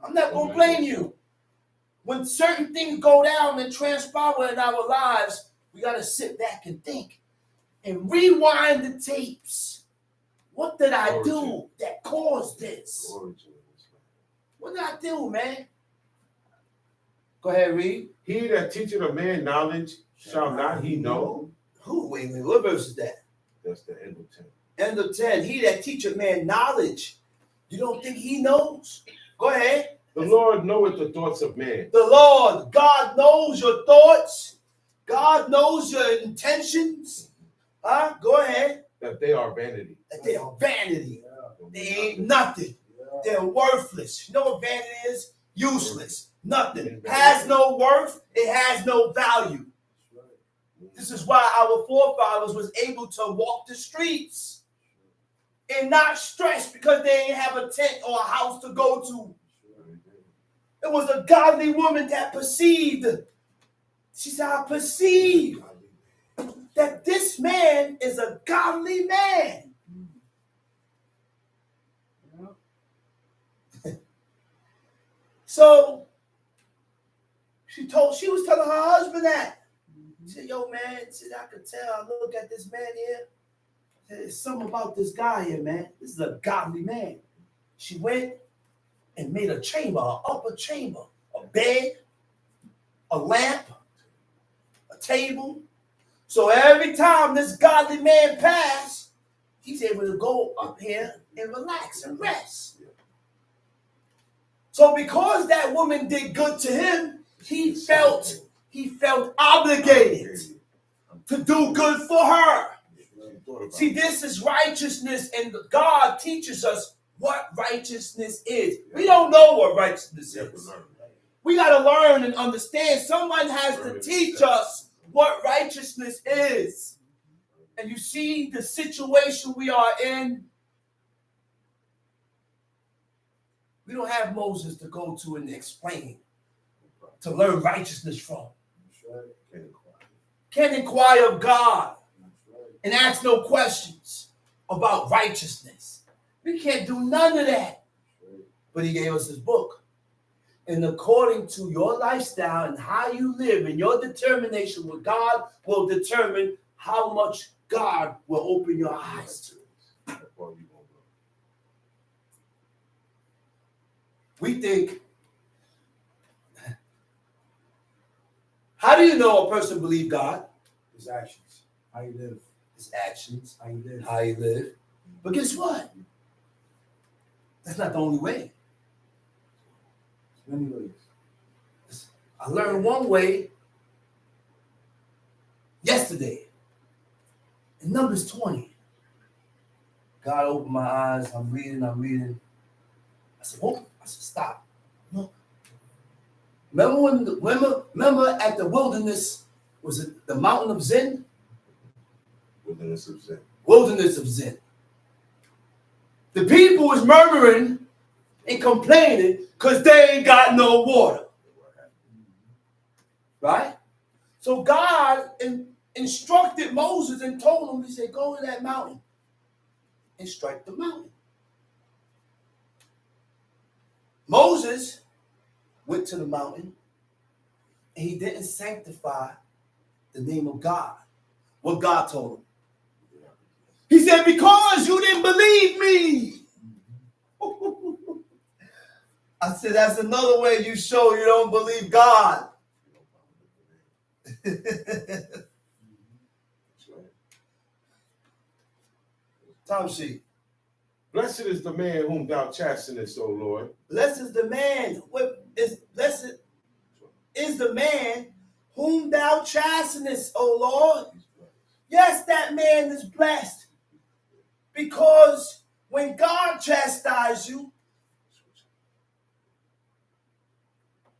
I'm not going to blame you. When certain things go down and transpire in our lives, we got to sit back and think and rewind the tapes. What did I do that caused this? What did I do, man? Go ahead, read. He that teacheth a man knowledge shall not he know? Who? Wait, what verse is that? That's the end of 10. End of 10. He that teacheth man knowledge. You don't think he knows? Go ahead. The Lord knoweth the thoughts of man. The Lord, God knows your thoughts. God knows your intentions. Go ahead. That they are vanity. That they are vanity. They ain't nothing. They're worthless. You know what vanity is? Useless. Nothing. Has no worth. It has no value. This is why our forefathers was able to walk the streets and not stress because they didn't have a tent or a house to go to. It was a godly woman that perceived. She said, I perceive that this man is a godly man. So she was telling her husband that. She said, yo, man, I could tell. I look at this man here. There's something about this guy here, man. This is a godly man. She went and made a chamber, an upper chamber, a bed, a lamp, a table. So every time this godly man passed, he's able to go up here and relax and rest. So because that woman did good to him, he felt obligated to do good for her. See, this is righteousness, and God teaches us what righteousness is. We don't know what righteousness is. We got to learn and understand. Someone has to teach us what righteousness is. And you see the situation we are in. We don't have Moses to go to and explain, to learn righteousness from. Can't inquire of God and ask no questions about righteousness. We can't do none of that. But he gave us his book. And according to your lifestyle and how you live and your determination with God will determine how much God will open your eyes to. We think, how do you know a person believes God? His actions. How you live. His actions. How you live. How you live. But guess what? That's not the only way. Many ways. I learned one way yesterday. In Numbers 20. God opened my eyes. I'm reading. I said, oh, I said, stop. No. Remember at the wilderness, was it the mountain of Zen? Wilderness of Zen. Wilderness of Zen. The people was murmuring and complaining because they ain't got no water. Right? So God instructed Moses and told him, he said, go to that mountain and strike the mountain. Moses went to the mountain and he didn't sanctify the name of God. What God told him. He said, because you didn't believe me. I said, that's another way you show you don't believe God. Tom sheet. Blessed is the man whom thou chastenest, O Lord. Blessed is the man. Blessed is the man whom thou chastenest, O Lord. Yes, that man is blessed. Because when God chastises you,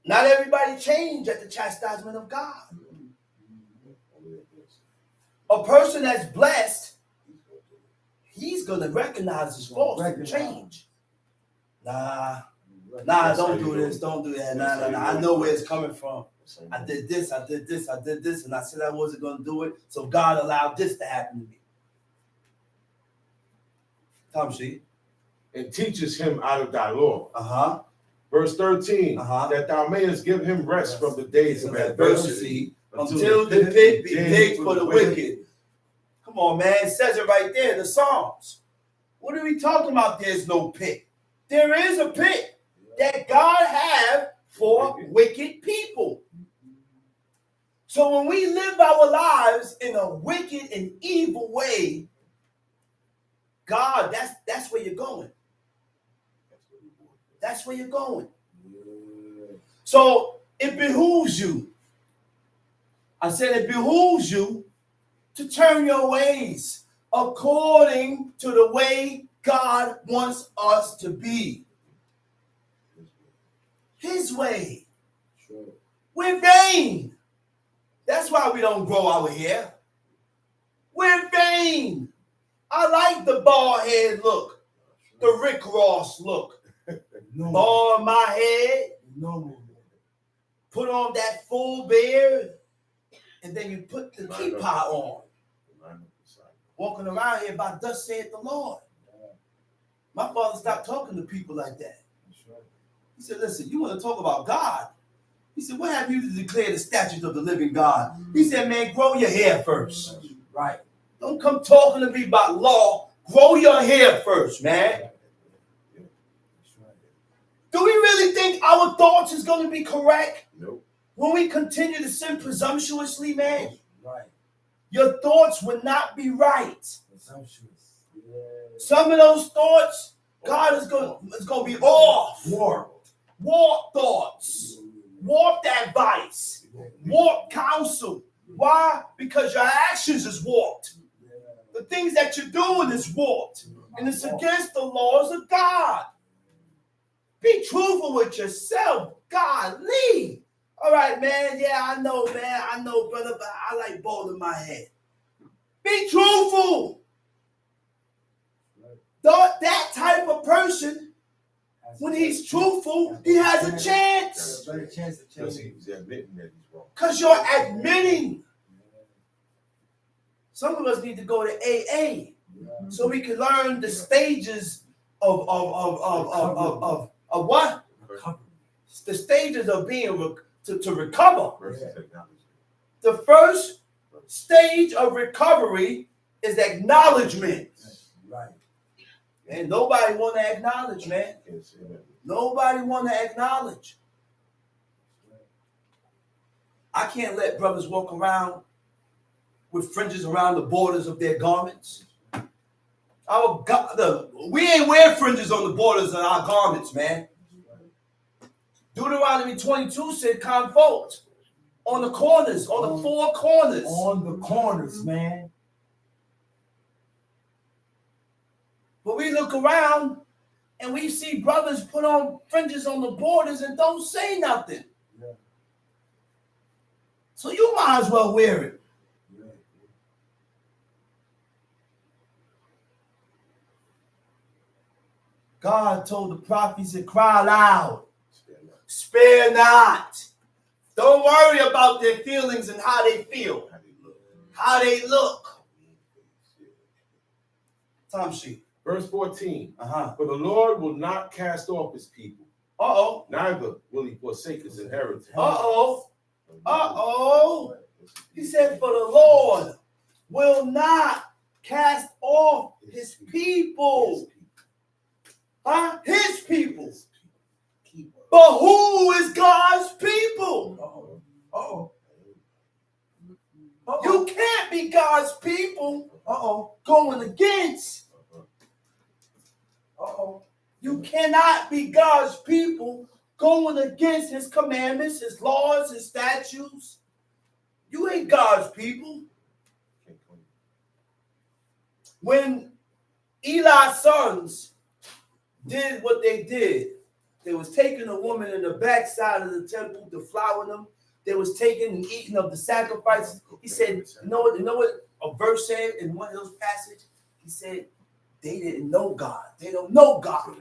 not everybody changed at the chastisement of God. A person that's blessed, he's going to recognize his faults and change. Nah, don't do this, don't do that. Nah. I know where it's coming from. I did this, and I said I wasn't going to do it, so God allowed this to happen to me. Tom sheet. And teaches him out of thy law. Verse 13, that thou mayest give him rest from the days of adversity until the pit be digged for the wicked. Come on, man. It says it right there in the Psalms. What are we talking about? There's no pit. There is a pit that God have for wicked people. So when we live our lives in a wicked and evil way, God, that's where you're going. That's where you're going. So it behooves you. I said it behooves you to turn your ways according to the way God wants us to be. His way. We're vain. That's why we don't grow our hair. We're vain. I like the bald head look. The Rick Ross look. Bald my head. Put on that full beard. And then you put the teapot on. Walking around here by thus saith the Lord. My father stopped talking to people like that. He said, listen, you want to talk about God? He said, what have you to declare the statutes of the living God? He said, man, grow your hair first. Right. Don't come talking to me about law. Grow your hair first, man. Do we really think our thoughts is going to be correct? Nope. When we continue to sin presumptuously, man? Right. Your thoughts would not be right. Presumptuous. Some of those thoughts, God is going to be off. Warped thoughts. Warped advice. Warped counsel. Why? Because your actions is warped. The things that you're doing is warped. And it's against the laws of God. Be truthful with yourself. Golly. All right, man. Yeah, I know, brother, but I like balding my head. Be truthful. That type of person, when he's truthful, he has a chance. Because he's admitting that he's wrong. Because you're admitting. Some of us need to go to AA so we can learn the stages of what? The stages of being to recover. The first stage of recovery is acknowledgement. Right. And nobody want to acknowledge, man. Nobody want to acknowledge. I can't let brothers walk around with fringes around the borders of their garments. We ain't wear fringes on the borders of our garments, man. Deuteronomy 22 said convolt on the corners, on the four corners. On the corners, man. But we look around and we see brothers put on fringes on the borders and don't say nothing. Yeah. So you might as well wear it. Yeah. God told the prophets to cry loud. Spare not. Don't worry about their feelings and how they feel. How they look. Time sheet. Verse 14. For the Lord will not cast off his people. Uh-oh. Neither will he forsake his inheritance. Uh-oh. Uh-oh. He said, for the Lord will not cast off his people. Huh? His people. But who is God's people? Uh-oh. You can't be God's people going against. You cannot be God's people going against his commandments, his laws, his statutes. You ain't God's people. When Eli's sons did what they did, they was taking a woman in the backside of the temple, deflowered them. They was taking and eating of the sacrifices. He said, you know what a verse said in one of those passages? He said, they didn't know God. They don't know God.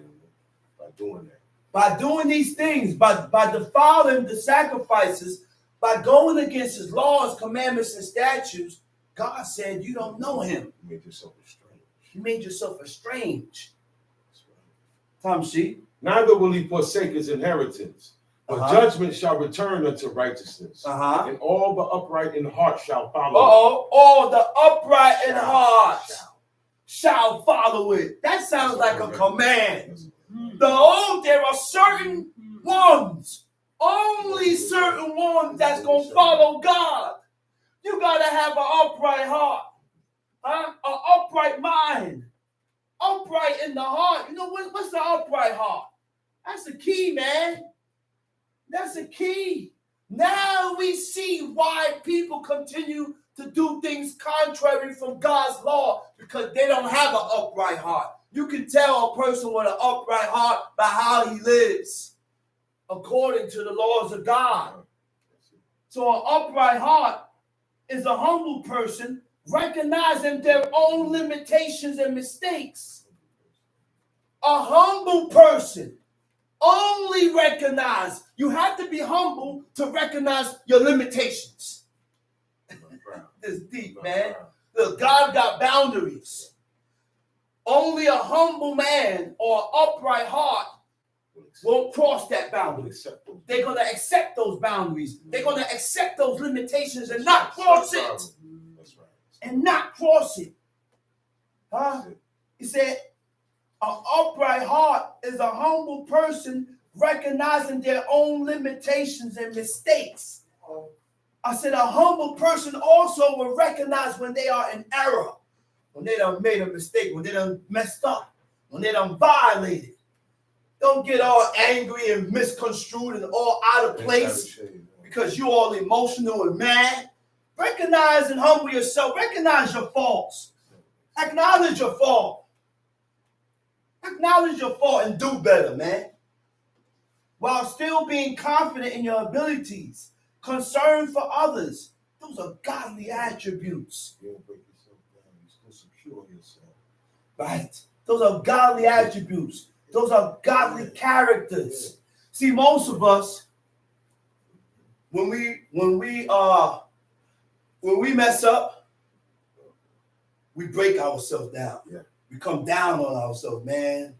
By doing that. By doing these things, by defiling the sacrifices, by going against his laws, commandments, and statutes, God said, you don't know him. You made yourself estranged. You made yourself estranged. Tom sheet. Neither will he forsake his inheritance, but judgment shall return unto righteousness, and all the upright in heart shall follow. All the upright in heart shall follow it. That sounds like a command. There are certain ones, only certain ones that's going to follow God. You got to have an upright heart, an upright mind, upright in the heart. You know what's the upright heart? That's the key, man. That's the key. Now we see why people continue to do things contrary from God's law, because they don't have an upright heart. You can tell a person with an upright heart by how he lives according to the laws of God. So an upright heart is a humble person recognizing their own limitations and mistakes. A humble person only recognize. You have to be humble to recognize your limitations. This is deep, man. Look, God got boundaries. Only a humble man or upright heart won't cross that boundary. They're going to accept those boundaries. They're going to accept those limitations and not cross it. And not cross it. He said, an upright heart is a humble person recognizing their own limitations and mistakes. I said a humble person also will recognize when they are in error. when they done made a mistake, when they done messed up, when they done violated. Don't get all angry and misconstrued and all out of place because you all emotional and mad. Recognize and humble yourself. Recognize your faults. Acknowledge your fault. Acknowledge your fault and do better, man. While still being confident in your abilities, concern for others. Those are godly attributes. You don't break yourself down. You still secure yourself. Right. Those are godly attributes. Those are godly characters. See, most of us, when we mess up, we break ourselves down. Yeah. We come down on ourselves, man.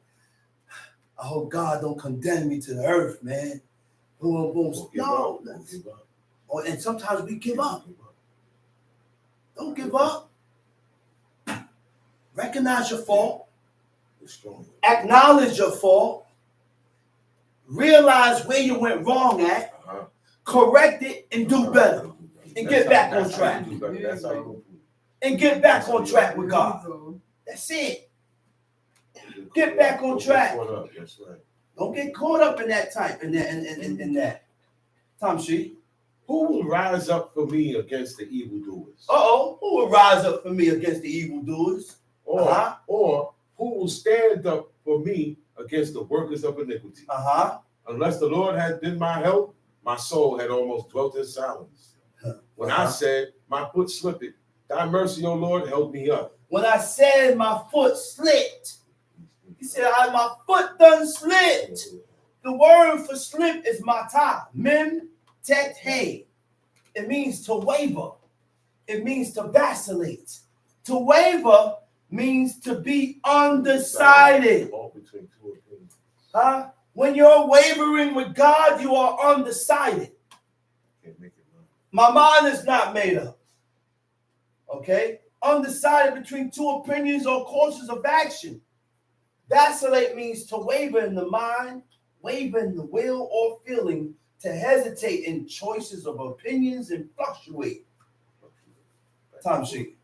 I hope God don't condemn me to the earth, man. Boom, boom. No. And sometimes we give up. Don't give up. Recognize your fault. Acknowledge your fault. Realize where you went wrong at. Correct it and do better. And get back on track. And get back on track with God. That's it. Get back on track. Don't get caught up in that type in that. Tom Sheet. Who will rise up for me against the evildoers? Who will rise up for me against the evildoers? Or who will stand up for me against the workers of iniquity? Unless the Lord had been my help, my soul had almost dwelt in silence. When I said, my foot slipped, thy mercy, O Lord, held me up. When I said my foot slipped, he said, my foot done slipped. The word for slip is matah, mem, tet, hey. It means to waver. It means to vacillate. To waver means to be undecided. All between two opinions. When you're wavering with God, you are undecided. Can't make it up. My mind is not made up. Okay? Undecided between two opinions or courses of action. Vacillate means to waver in the mind, waver in the will or feeling, to hesitate in choices of opinions and fluctuate. Time sheet.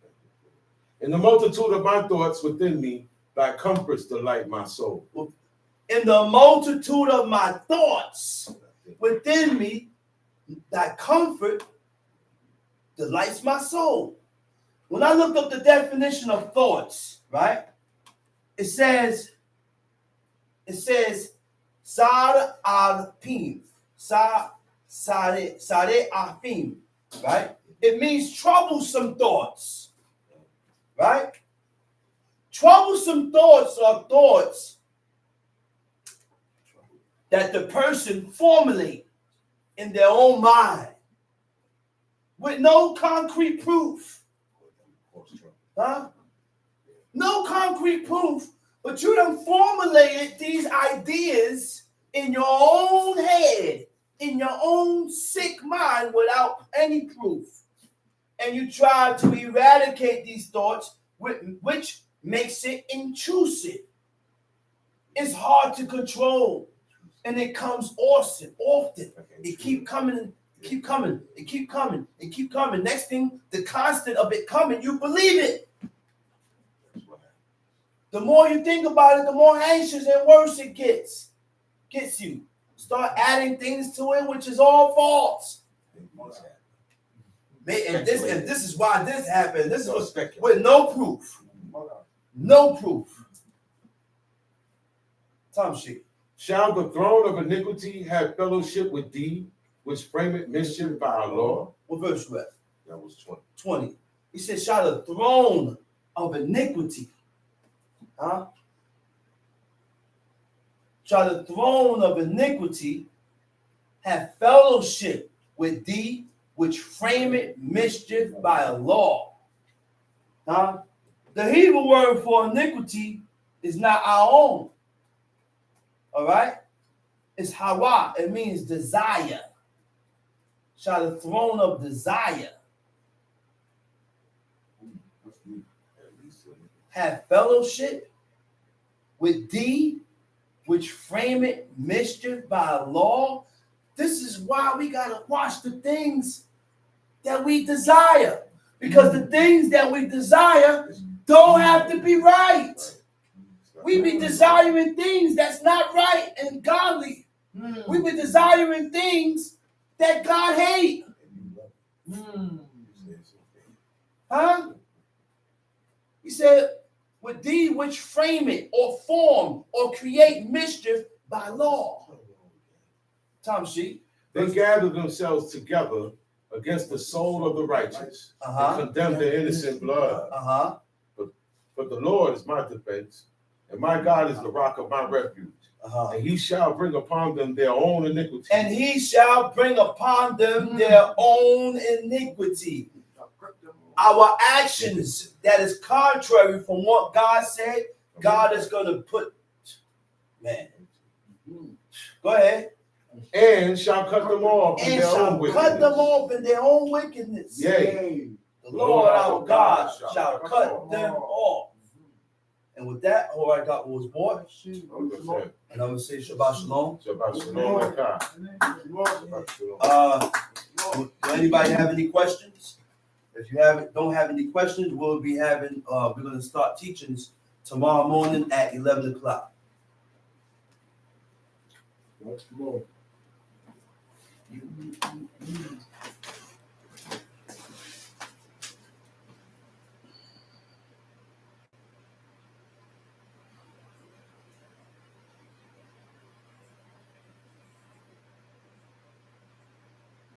In the multitude of my thoughts within me, thy comforts delight my soul. In the multitude of my thoughts within me, thy comfort delights my soul. When I looked up the definition of thoughts, right? It says, Sar al-Pim, Sare Afim, right? It means troublesome thoughts, right? Troublesome thoughts are thoughts that the person formulate in their own mind with no concrete proof. No concrete proof, but you done formulated these ideas in your own head, in your own sick mind without any proof. And you try to eradicate these thoughts, which makes it intrusive. It's hard to control. And it comes often. It keep coming, keep coming, it keep coming, it keep coming. Next thing, the constant of it coming, you believe it. The more you think about it, the more anxious and worse it gets you. Start adding things to it, which is all false. And this is why this happened. This is with no proof. No proof. Tom sheet. Shall the throne of iniquity have fellowship with thee, which frameth mischief by our law? What verse was that? That was 20. 20. He said, shall the throne of iniquity, shall the throne of iniquity have fellowship with thee, which frameth mischief by a law? The Hebrew word for iniquity is not our own. All right? It's hawa. It means desire. Shall the throne of desire have fellowship with thee, which frameth mischief by law? This is why we got to watch the things that we desire. Because the things that we desire don't have to be right. We be desiring things that's not right and godly. We be desiring things that God hate. Huh? He said, with thee which frame it or form or create mischief by law. Tom Sheep. They gather themselves together against the soul of the righteous and condemn the innocent blood. But the Lord is my defense, and my God is the rock of my refuge. And he shall bring upon them their own iniquity. And he shall bring upon them their own iniquity. Our actions that is contrary from what God said, God is going to put, man. Go ahead. And shall cut them off in And their shall own wickedness. cut them off in their own wickedness. Yea. The Lord our God shall cut them off. And with that, all I got was boy. And I'm going to say Shabbat Shalom. Shabbat Shalom. Do anybody have any questions? If you don't have any questions, we'll be having, we're going to start teachings tomorrow morning at 11 o'clock. Much more.